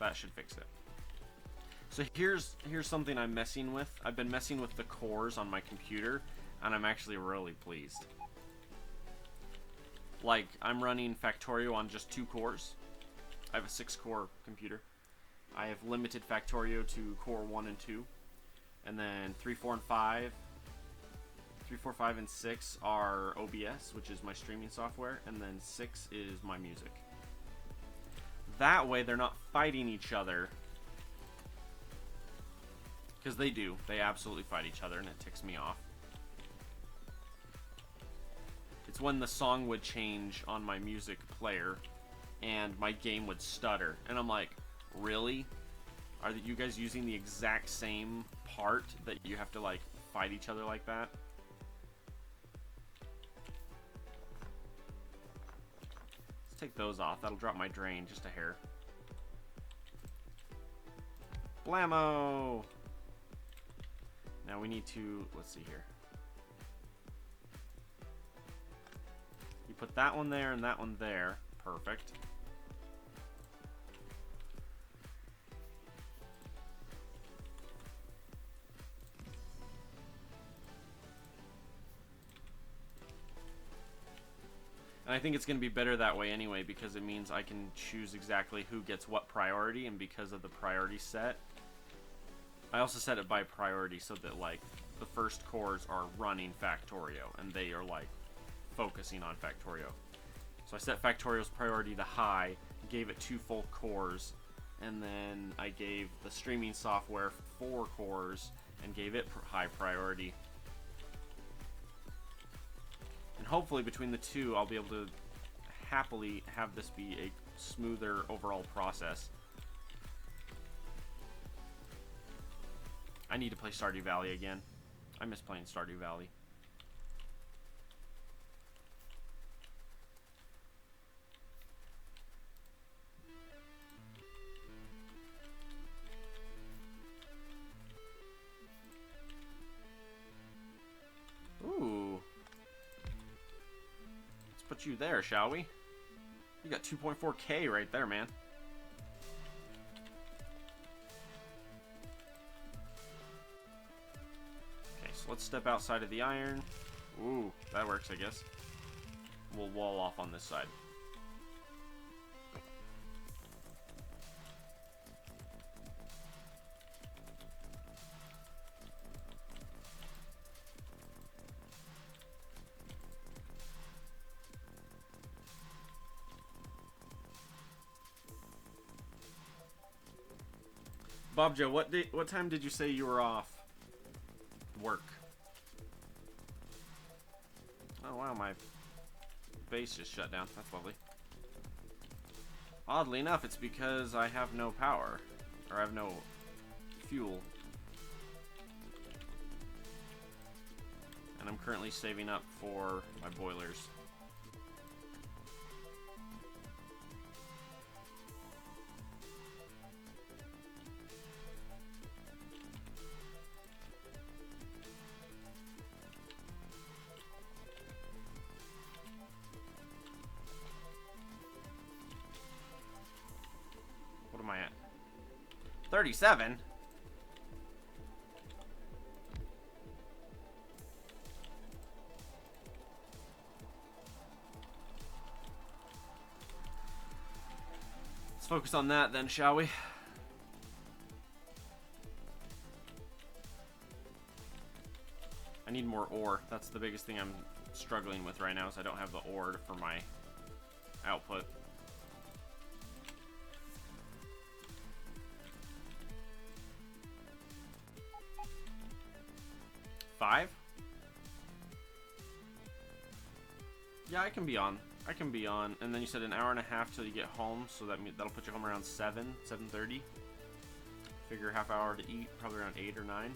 That should fix it. So here's something I'm messing with. I've been messing with the cores on my computer, and I'm actually really pleased. Like, I'm running Factorio on just 2 cores. I have a 6-core computer. I have limited Factorio to core 1 and 2. And then 3, 4, and 5. 3, 4, 5, and 6 are OBS, which is my streaming software. And then 6 is my music. That way, they're not fighting each other. Because they do. They absolutely fight each other, and it ticks me off. It's when the song would change on my music player, and my game would stutter. And I'm like, really? Are you guys using the exact same part that you have to, like, fight each other like that? Let's take those off. That'll drop my drain just a hair. Blammo! Now we need to, let's see here. You put that one there and that one there. Perfect. And I think it's going to be better that way anyway, because it means I can choose exactly who gets what priority, and because of the priority set, I also set it by priority so that, like, the first cores are running Factorio, and they are, like, focusing on Factorio. So I set Factorio's priority to high, gave it 2 full cores, and then I gave the streaming software 4 cores, and gave it high priority. And hopefully between the two, I'll be able to happily have this be a smoother overall process. I need to play Stardew Valley again. I miss playing Stardew Valley. Ooh. Let's put you there, shall we? You got 2.4K right there, man. Let's step outside of the iron. Ooh, that works, I guess. We'll wall off on this side. Bob Joe, what time did you say you were off work? Oh wow, my base just shut down. That's lovely. Oddly enough, it's because I have no power. Or I have no fuel. And I'm currently saving up for my boilers. What am I at? 37? Let's focus on that then, shall we? I need more ore. That's the biggest thing I'm struggling with right now, is I don't have the ore for my output. Five? Yeah, I can be on. I can be on. And then you said an hour and a half till you get home, so that'll put you home around 7:30. Figure half hour to eat, probably around 8 or 9.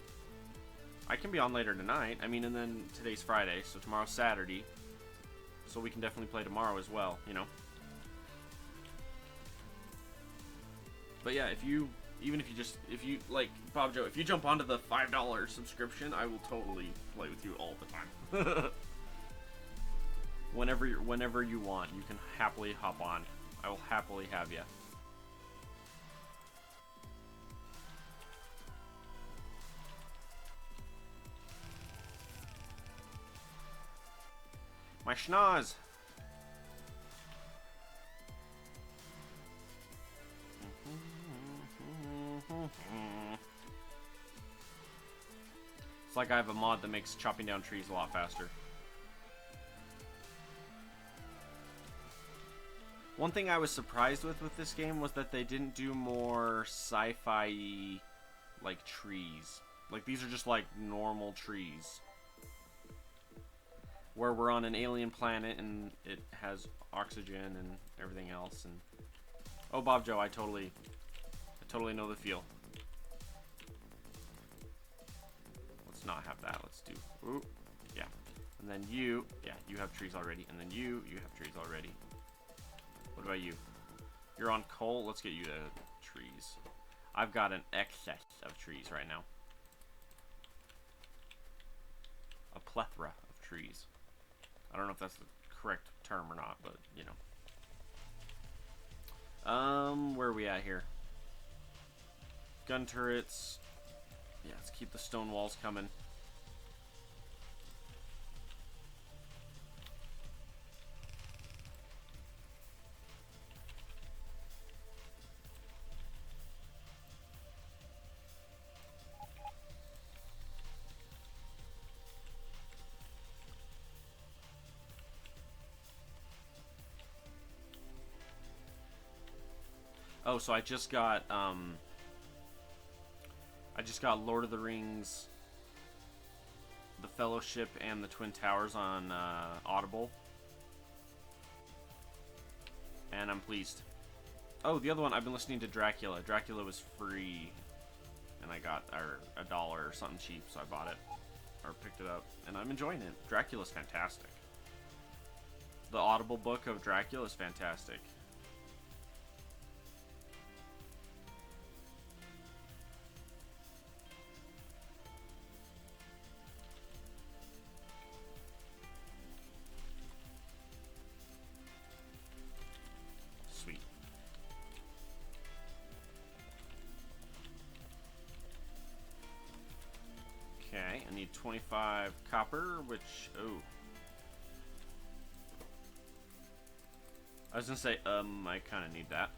I can be on later tonight. I mean, and then today's Friday, so tomorrow's Saturday. So we can definitely play tomorrow as well, you know. But yeah, if you like Bob Joe, if you jump onto the $5 subscription, I will totally play with you all the time. whenever you want, you can happily hop on. I will happily have you. My schnoz! It's like I have a mod that makes chopping down trees a lot faster. One thing I was surprised with this game was that they didn't do more sci-fi like trees. Like these are just like normal trees. Where we're on an alien planet and it has oxygen and everything else and oh Bob Joe, I totally know the feel. Let's not have that. Let's do ooh, yeah. And then you have trees already. And then you have trees already. What about you? You're on coal. Let's get you to trees. I've got an excess of trees right now. A plethora of trees. I don't know if that's the correct term or not, but you know. Where are we at here? Gun turrets. Yeah, let's keep the stone walls coming. Oh, so I just got Lord of the Rings, The Fellowship, and the Twin Towers on Audible, and I'm pleased. Oh, the other one, I've been listening to Dracula. Dracula was free, and I got $1 or something cheap, so I bought it or picked it up, and I'm enjoying it. Dracula's fantastic. The Audible book of Dracula is fantastic. Okay, I need 25 copper, which, oh. I was gonna say, I kinda need that.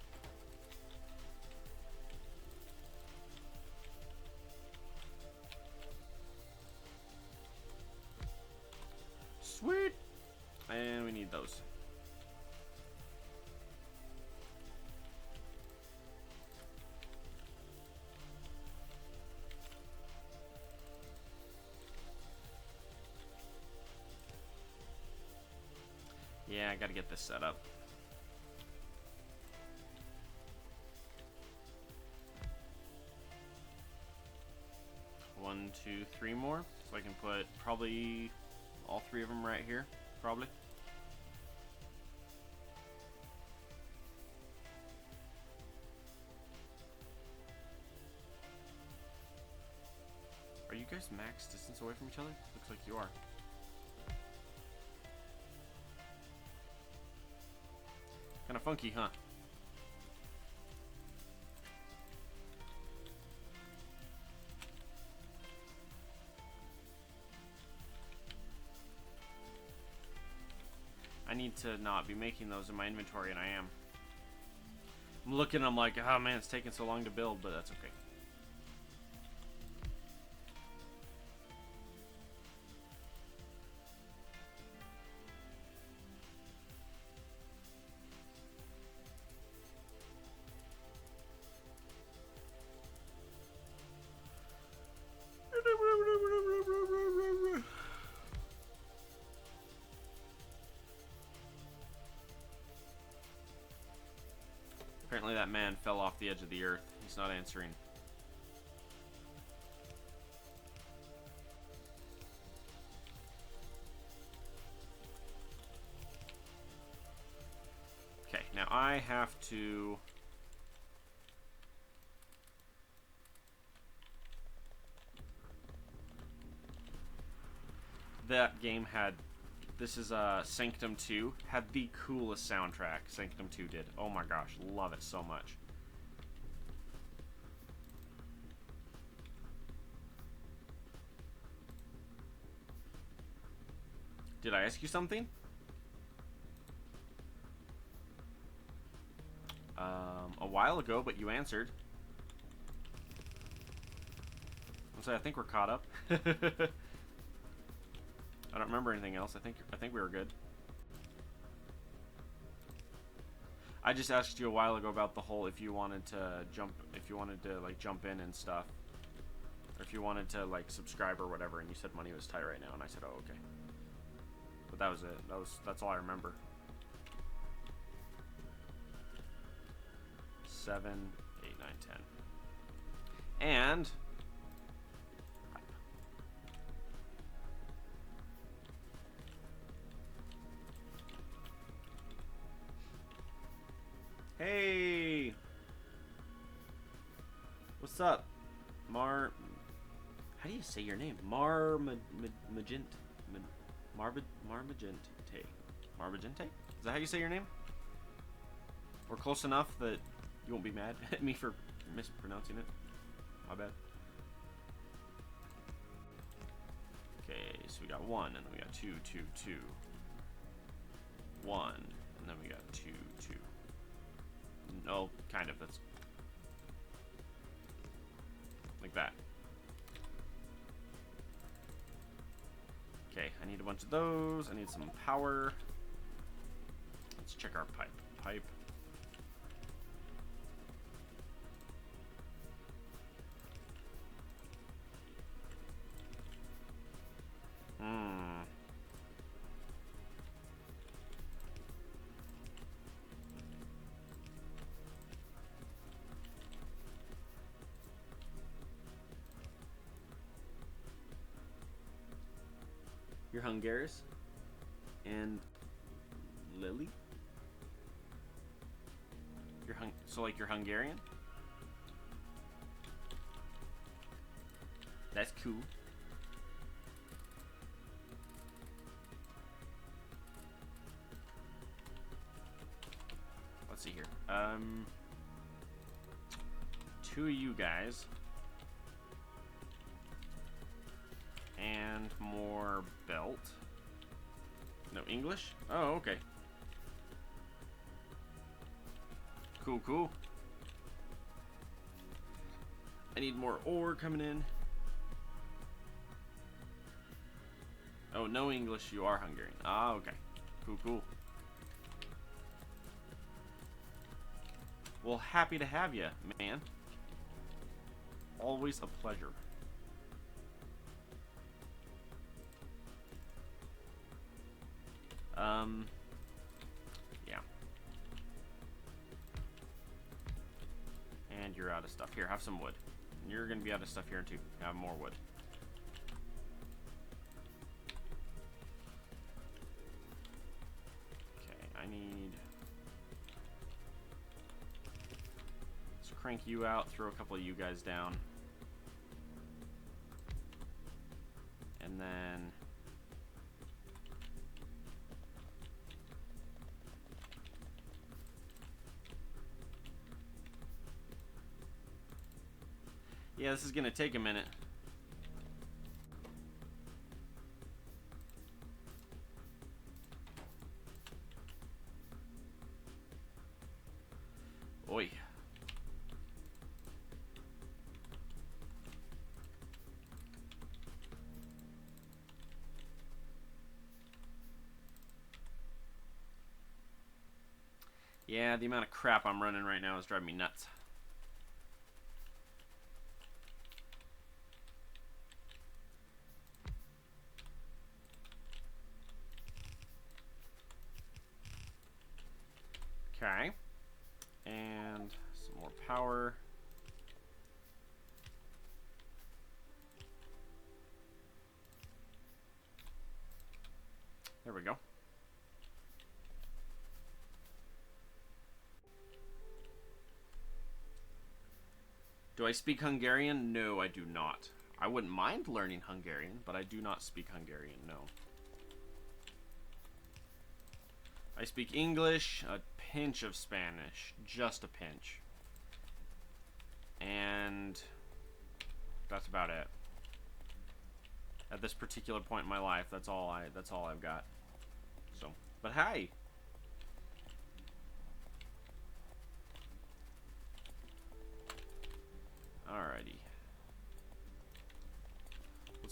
Sweet! And we need those. Yeah, I gotta get this set up. One, two, three more. So I can put probably all three of them right here. Probably. Are you guys max distance away from each other? Looks like you are. Kind of funky, huh? I need to not be making those in my inventory, and I am. I'm looking, I'm like, oh man, it's taking so long to build, but that's okay. Apparently that man fell off the edge of the earth. He's not answering. Okay, now I have to... That game had... This is Sanctum 2. Had the coolest soundtrack. Sanctum 2 did. Oh my gosh, love it so much. Did I ask you something? a while ago, but you answered. So I think we're caught up. I don't remember anything else. I think we were good. I just asked you a while ago about the whole if you wanted to like jump in and stuff, or if you wanted to like subscribe or whatever, and you said money was tight right now, and I said, oh, okay. But that was it. That's all I remember. 7, 8, 9, 10, and hey, what's up, Mar? How do you say your name? Marmagente. Marbagente? Is that how you say your name? Or close enough that you won't be mad at me for mispronouncing it? My bad. Okay, so we got 1, and then we got 2, 2, 2. 1, and then we got 2, 2. No, kind of. That's like that. Okay, I need a bunch of those. I need some power. Let's check our pipe. Pipe. You're Hungarian? And Lily? So like you're Hungarian? That's cool. Let's see here. 2 of you guys. And more belt. No English? Oh, okay. Cool, cool. I need more ore coming in. Oh, no English, you are Hungarian. Ah, okay. Cool, cool. Well, happy to have you, man. Always a pleasure. Yeah. And you're out of stuff. Here, have some wood. You're gonna be out of stuff here too. Have more wood. Okay, I need... Let's crank you out, throw a couple of you guys down. And then... Yeah, this is gonna take a minute. Oi. Yeah, the amount of crap I'm running right now is driving me nuts. Okay, and some more power. There we go. Do I speak Hungarian? No, I do not. I wouldn't mind learning Hungarian, but I do not speak Hungarian, no. I speak English, a pinch of Spanish, just a pinch. And that's about it. At this particular point in my life, that's all I've got. So, but hi.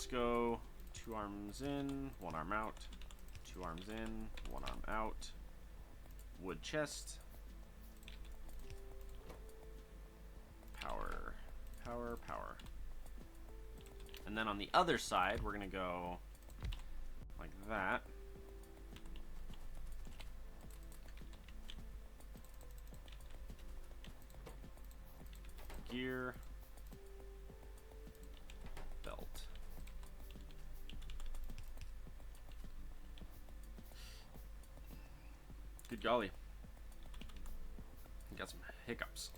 go 2 arms in, 1 arm out, 2 arms in, 1 arm out, wood chest, power, power, power. And then on the other side, we're going to go like that. Gear, belt. Good golly. Got some hiccups.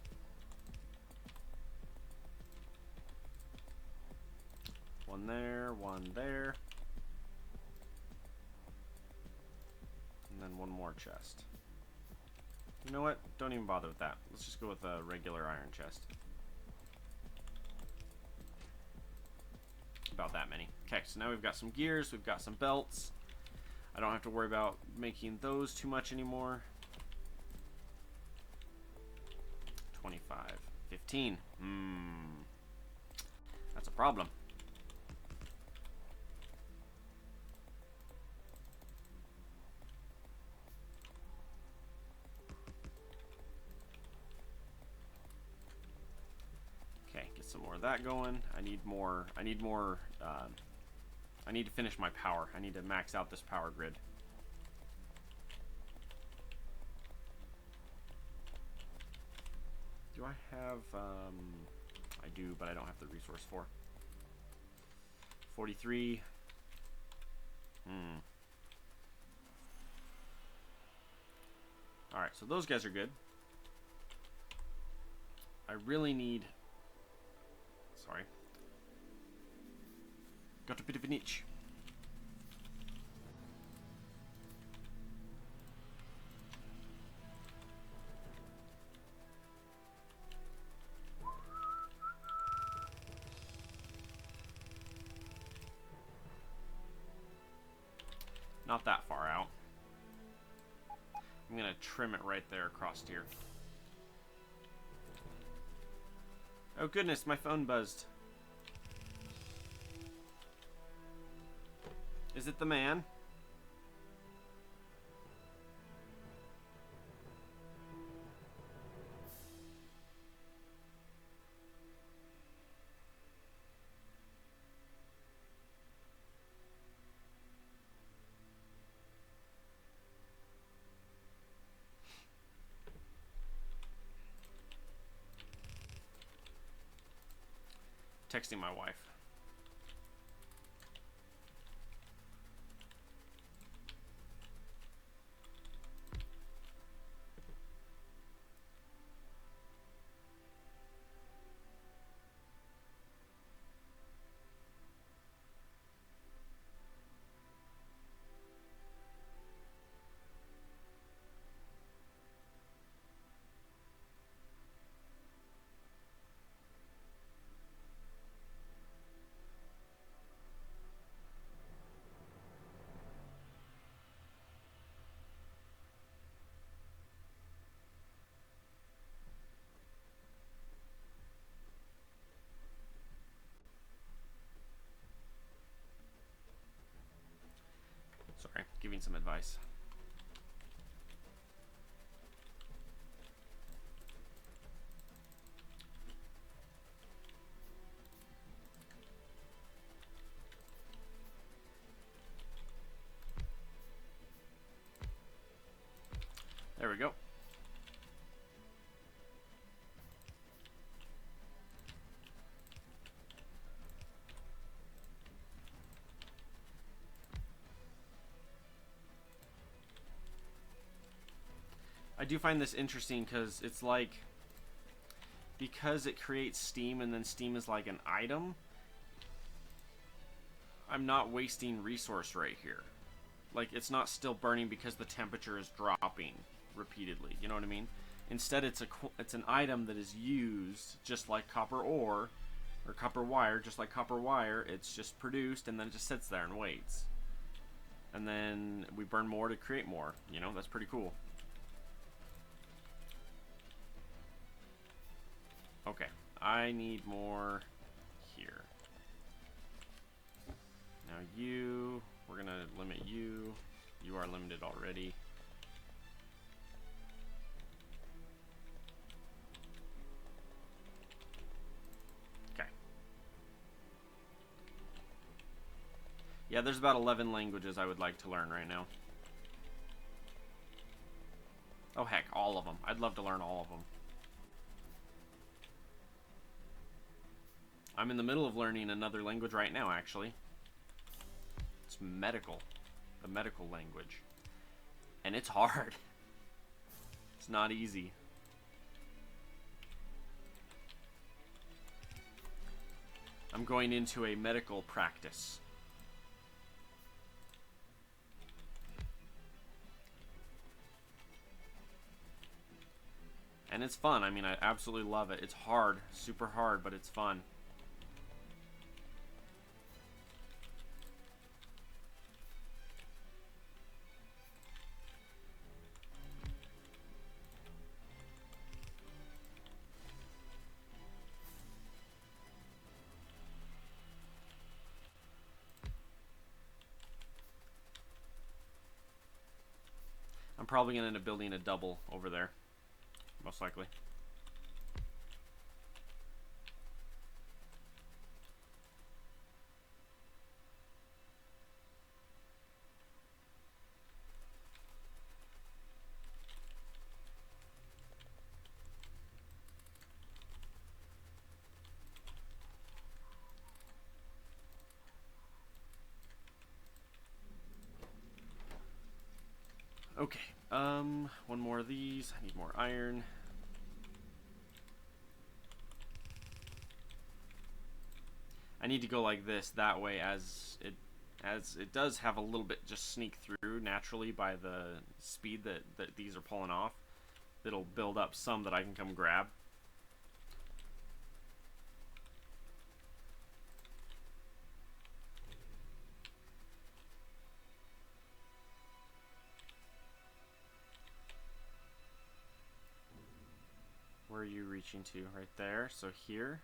One there, one there. And then one more chest. You know what? Don't even bother with that. Let's just go with a regular iron chest. About that many. Okay, so now we've got some gears, we've got some belts. I don't have to worry about making those too much anymore. 25, 15. That's a problem. Okay, get some more of that going. I need more. I need to finish my power. I need to max out this power grid. Do I have, I do, but I don't have the resource for. 43. Alright, so those guys are good. I really need, sorry. Got a bit of an itch. Not that far out. I'm gonna trim it right there across here. Oh goodness, my phone buzzed. Is it the man? Texting my wife. Sorry, giving some advice. There we go. I do find this interesting because it's like, because it creates steam and then steam is like an item, I'm not wasting resource right here. Like, it's not still burning because the temperature is dropping repeatedly, you know what I mean? Instead, it's an item that is used just like copper ore or copper wire. Just like copper wire, it's just produced and then it just sits there and waits, and then we burn more to create more. You know, that's pretty cool. Okay, I need more here. you, we're gonna limit you. You are limited already. Okay. Yeah, there's about 11 languages I would like to learn right now. Oh heck, all of them. I'd love to learn all of them. I'm in the middle of learning another language right now, actually. It's medical. The medical language. And it's hard. It's not easy. I'm going into a medical practice. And it's fun. I mean, I absolutely love it. It's hard, super hard, but it's fun. I'm probably going to end up building a double over there. Most likely. Okay, one more of these. I need more iron. I need to go like this, that way as it does have a little bit just sneak through naturally by the speed that these are pulling off. It'll build up some that I can come grab. Where are you reaching to? Right there. So here.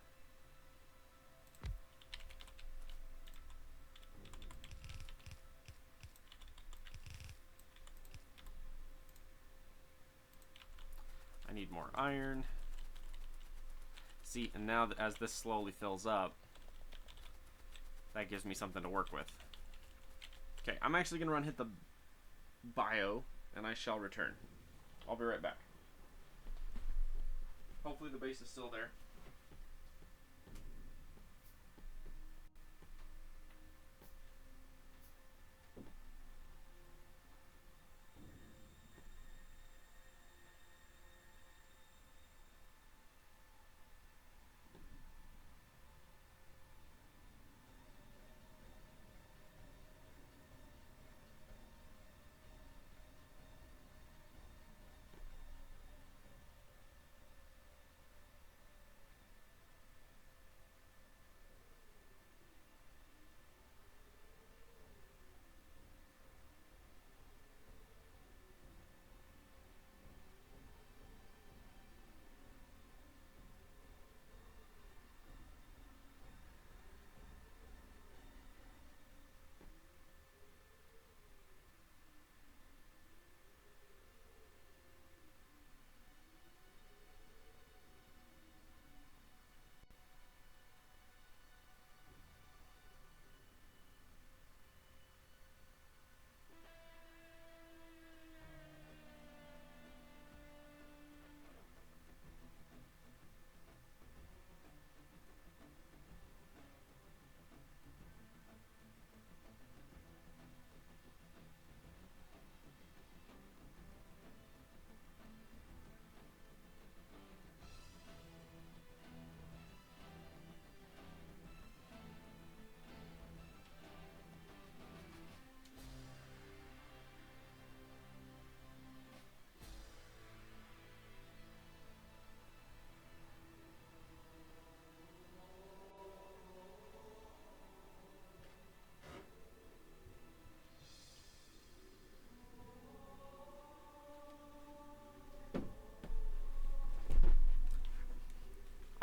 I need more iron. See, and now as this slowly fills up, that gives me something to work with. Okay, I'm actually going to hit the bio, and I shall return. I'll be right back. Hopefully the base is still there.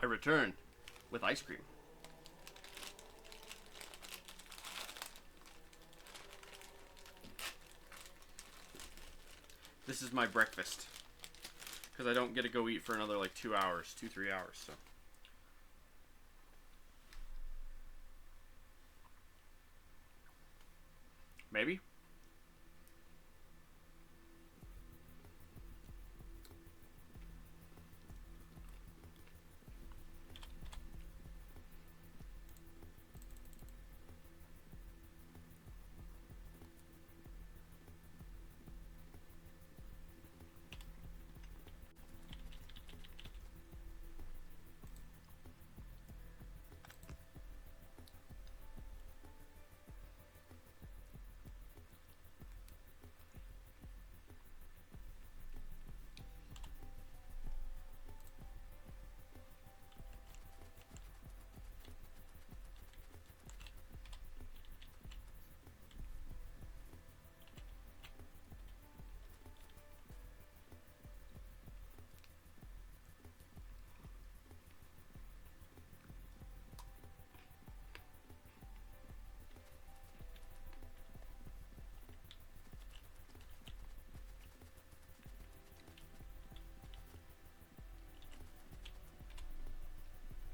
I return with ice cream. this is my breakfast. Because I don't get to go eat for another like 2 hours, 2-3 hours, so. Maybe?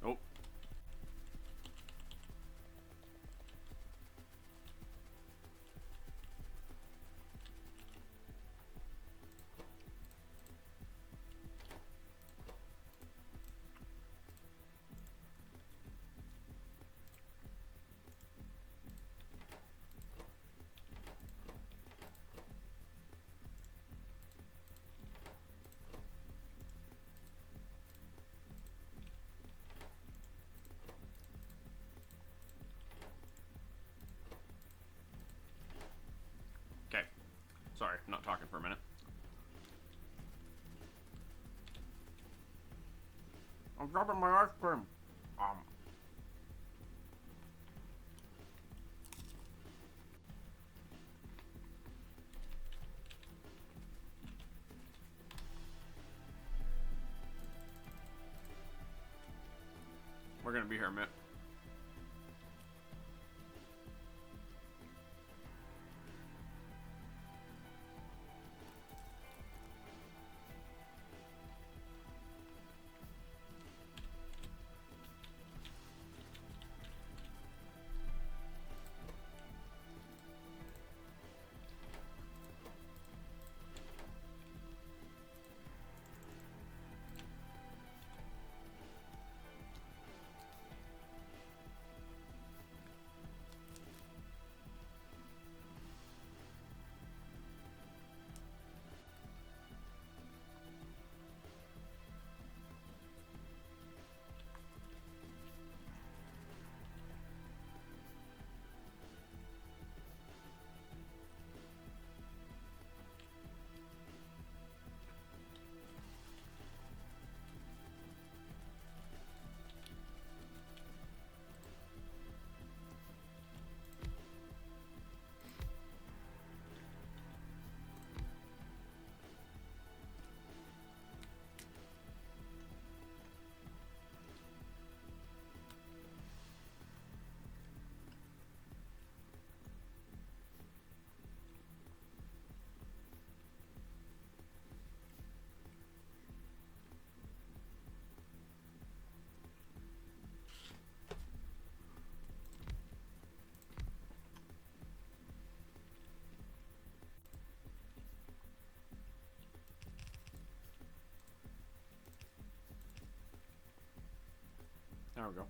Oh. Okay. Sorry, I'm not talking for a minute. I'm dropping my ice cream. We're gonna be here a minute. There we go.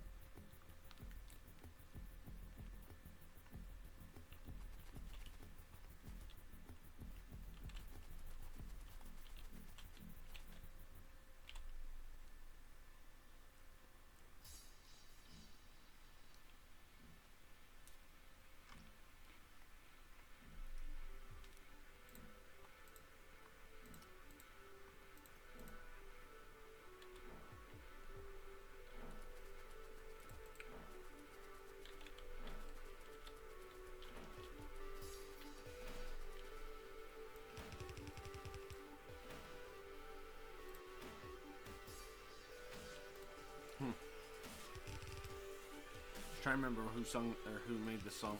Trying to remember who sung or who made this song.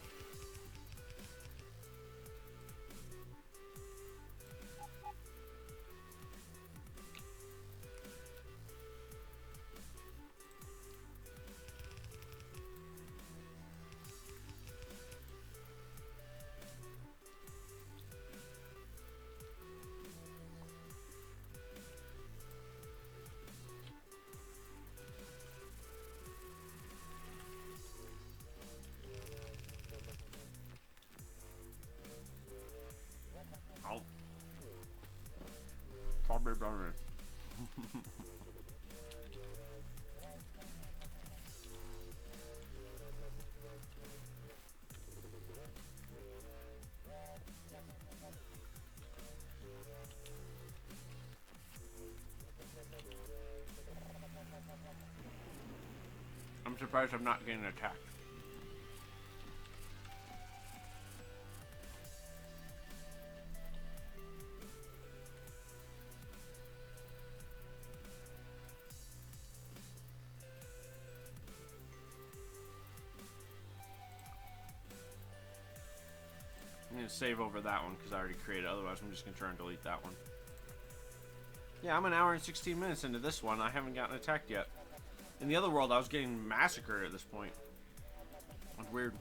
brother. I'm surprised I'm not getting attacked. I'm going to save over that one because I already created it. Otherwise, I'm just going to try and delete that one. Yeah, I'm an hour and 16 minutes into this one. I haven't gotten attacked yet. In the other world, I was getting massacred at this point. That's weird.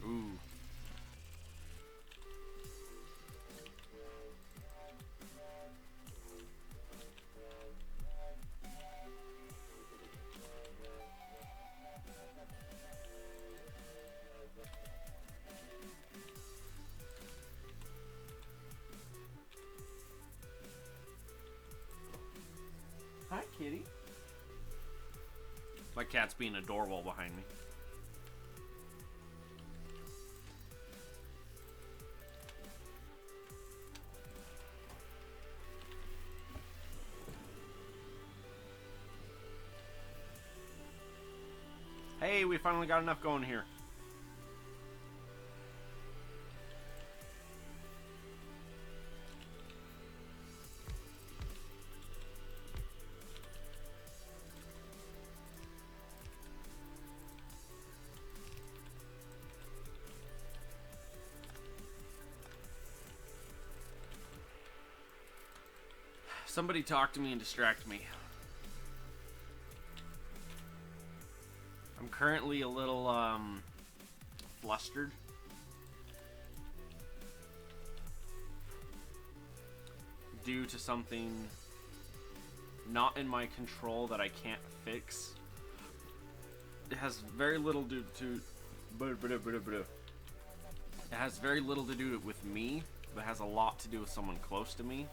Ooh. Hi, kitty. My cat's being adorable behind me. Hey, we finally got enough going here. Somebody talk to me and distract me. I'm currently a little flustered. Due to something not in my control that I can't fix. It has very little to do. It has very little to do with me, but it has a lot to do with someone close to me.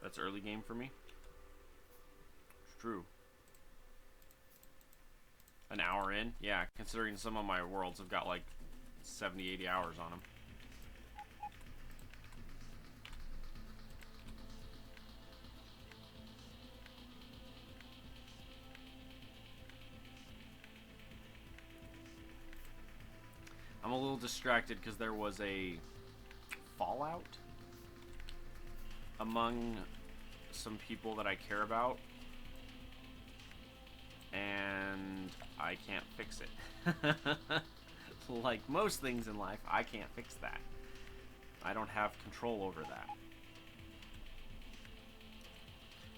That's early game for me. It's true. An hour in? Yeah, considering some of my worlds have got like 70, 80 hours on them. I'm a little distracted because there was a fallout among some people that I care about, and I can't fix it. Like most things in life, I can't fix that. I don't have control over that.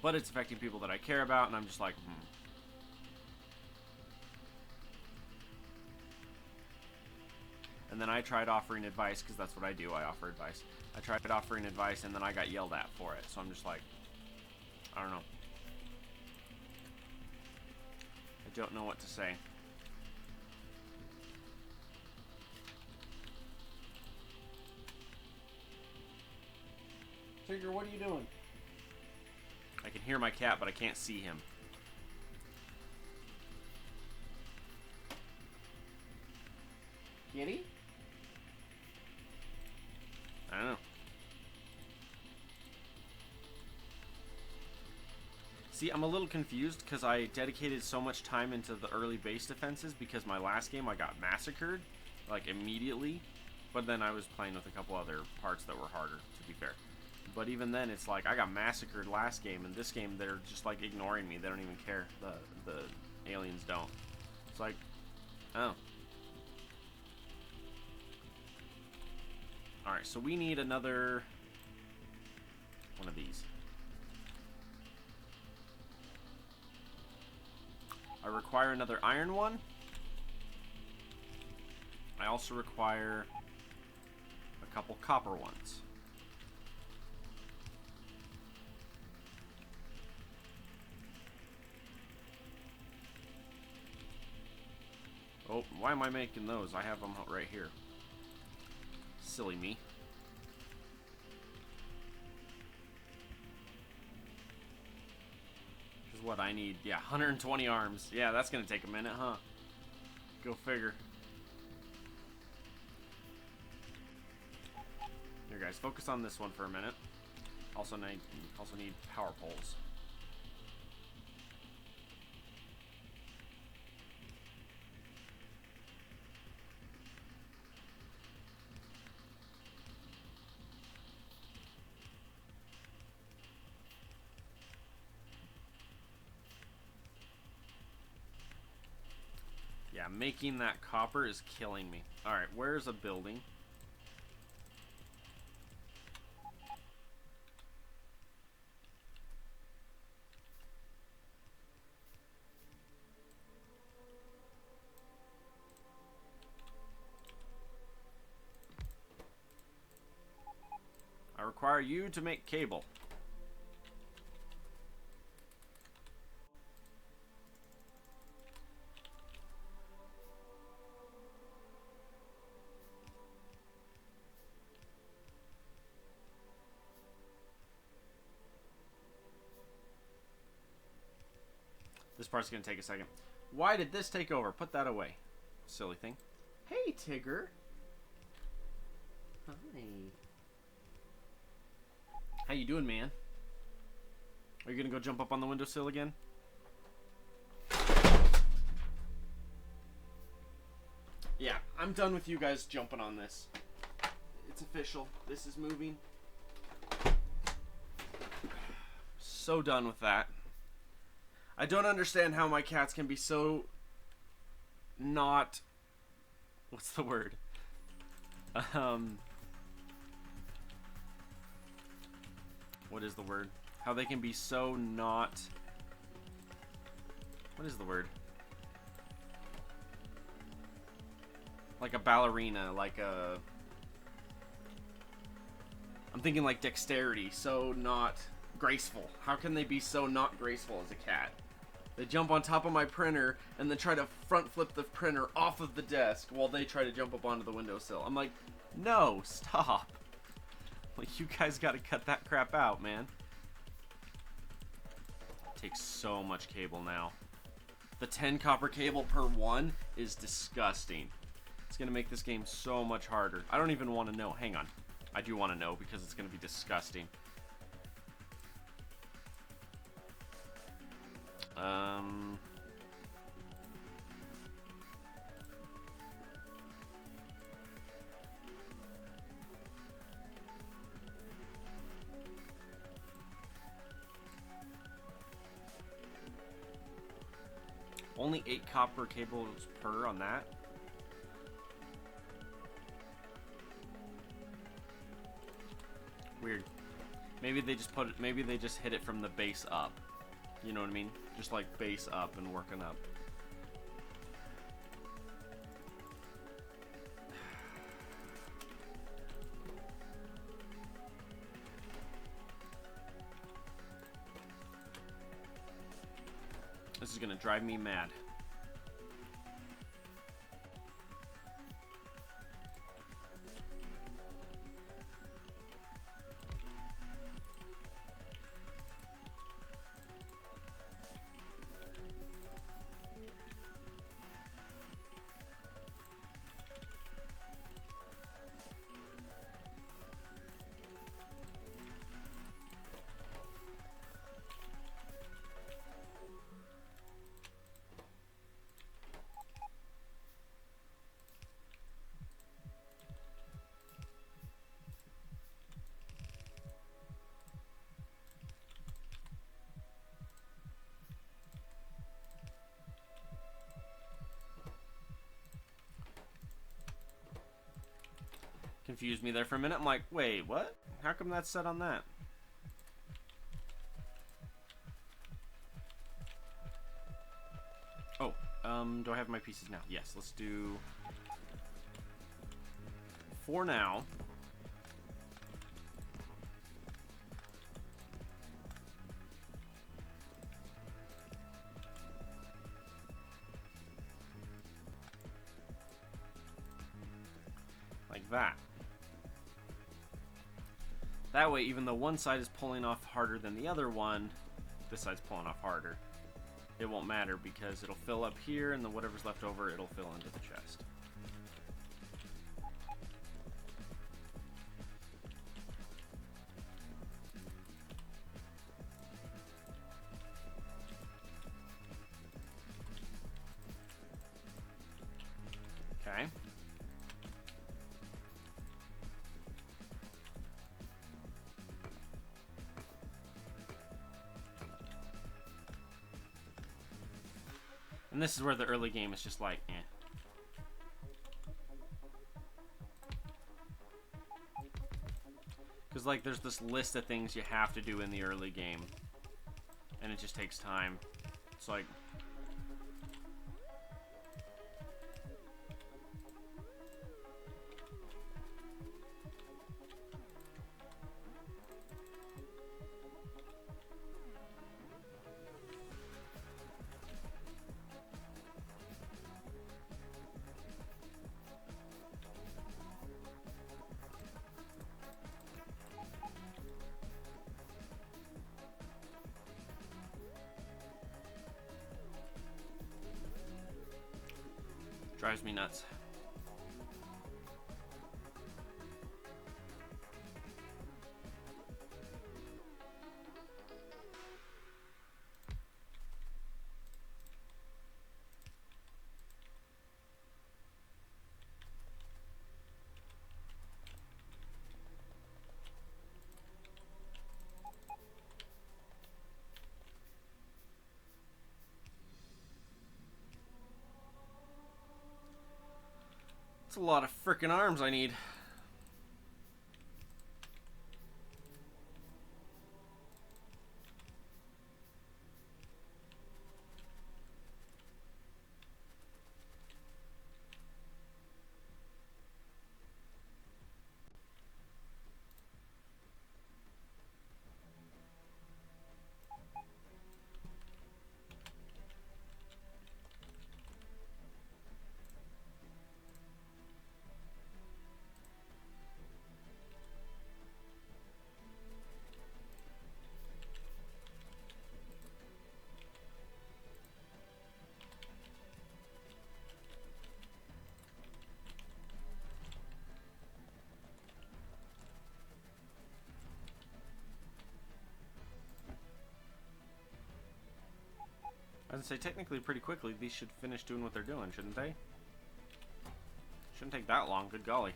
But it's affecting people that I care about, and I'm just like, And then I tried offering advice, because that's what I do, I offer advice. I tried offering advice, and then I got yelled at for it. So I'm just like, I don't know. I don't know what to say. Trigger, what are you doing? I can hear my cat, but I can't see him. Kitty? I don't know. See, I'm a little confused because I dedicated so much time into the early base defenses because my last game I got massacred, like, immediately. But then I was playing with a couple other parts that were harder, to be fair. But even then, it's like, I got massacred last game, and this game, they're just, like, ignoring me. They don't even care. The aliens don't. It's like, oh. Alright, so we need another one of these. I require another iron one. I also require a couple copper ones. Oh, why am I making those? I have them right here. Silly me. Which is what I need. Yeah, 120 arms. Yeah, that's gonna take a minute, huh? Go figure. Here, guys, focus on this one for a minute. Also need power poles. Yeah, making that copper is killing me. Alright, where's a building? I require you to make cable. This part's gonna take a second. Why did this take over? Put that away. Silly thing. Hey, Tigger. Hi. How you doing, man? Are you gonna go jump up on the windowsill again? Yeah, I'm done with you guys jumping on this. It's official. This is moving. So done with that. I don't understand how my cats can be so not... What's the word? What is the word? How they can be so not... What is the word? Like a ballerina, like a... I'm thinking like dexterity, so not graceful. How can they be so not graceful as a cat? They jump on top of my printer and then try to front flip the printer off of the desk while they try to jump up onto the windowsill. I'm like, no, stop. Like, you guys gotta cut that crap out, man. It takes so much cable now. The 10 copper cable per one is disgusting. It's gonna make this game so much harder. I don't even want to know. Hang on. I do want to know because it's gonna be disgusting. Only 8 copper cables per on that. Weird. Maybe they just put it, maybe they just hit it from the base up. You know what I mean? Just like base up and working up. This is gonna drive me mad. Confused me there for a minute. I'm like, wait, what? How come that's set on that? Oh, do I have my pieces now? Yes, let's do 4 now. that. That way, even though one side is pulling off harder than the other one, this side's pulling off harder. It won't matter because it'll fill up here, and then whatever's left over, it'll fill into the chest. Okay. And this is where the early game is just like, eh. Because, like, there's this list of things you have to do in the early game. And it just takes time. It's like... drives me nuts. That's a lot of frickin' arms I need. I was gonna say, technically, pretty quickly, these should finish doing what they're doing, shouldn't they? Shouldn't take that long, good golly.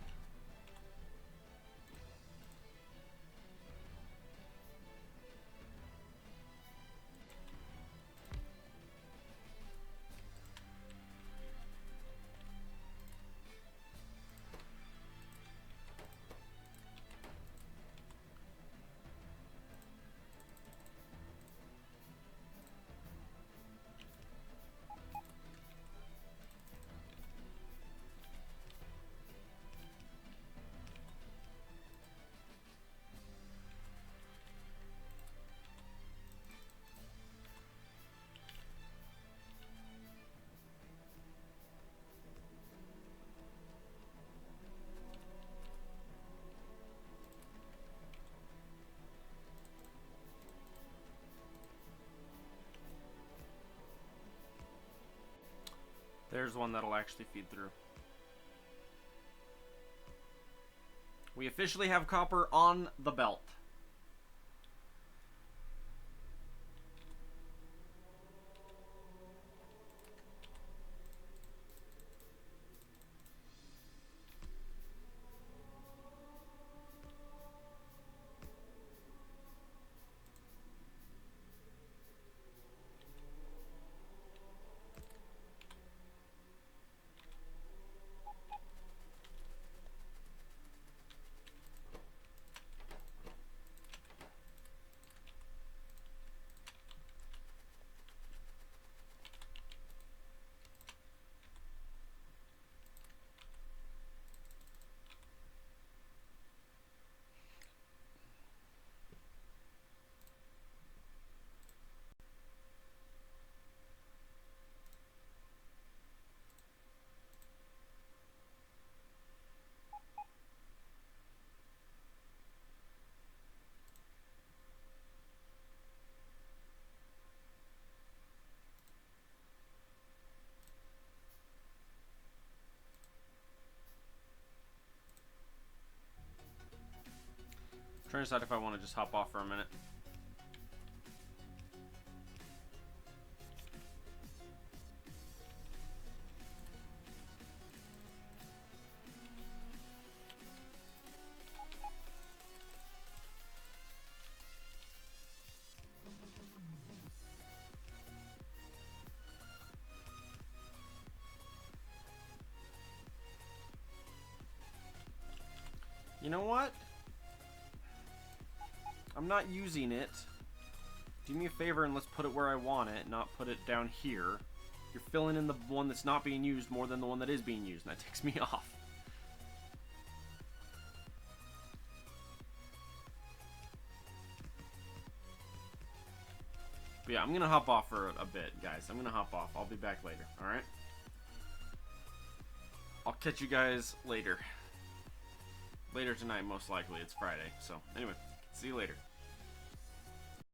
There's one that'll actually feed through. We officially have copper on the belt. trying to decide if I want to just hop off for a minute. You know what? I'm not using it. Do me a favor and let's put it where I want it, not put it down here. You're filling in the one that's not being used more than the one that is being used, and that ticks me off. But yeah, I'm gonna hop off for a bit, guys. I'm gonna hop off. I'll be back later, alright? I'll catch you guys later. Later tonight, most likely. It's Friday. So, anyway, see you later.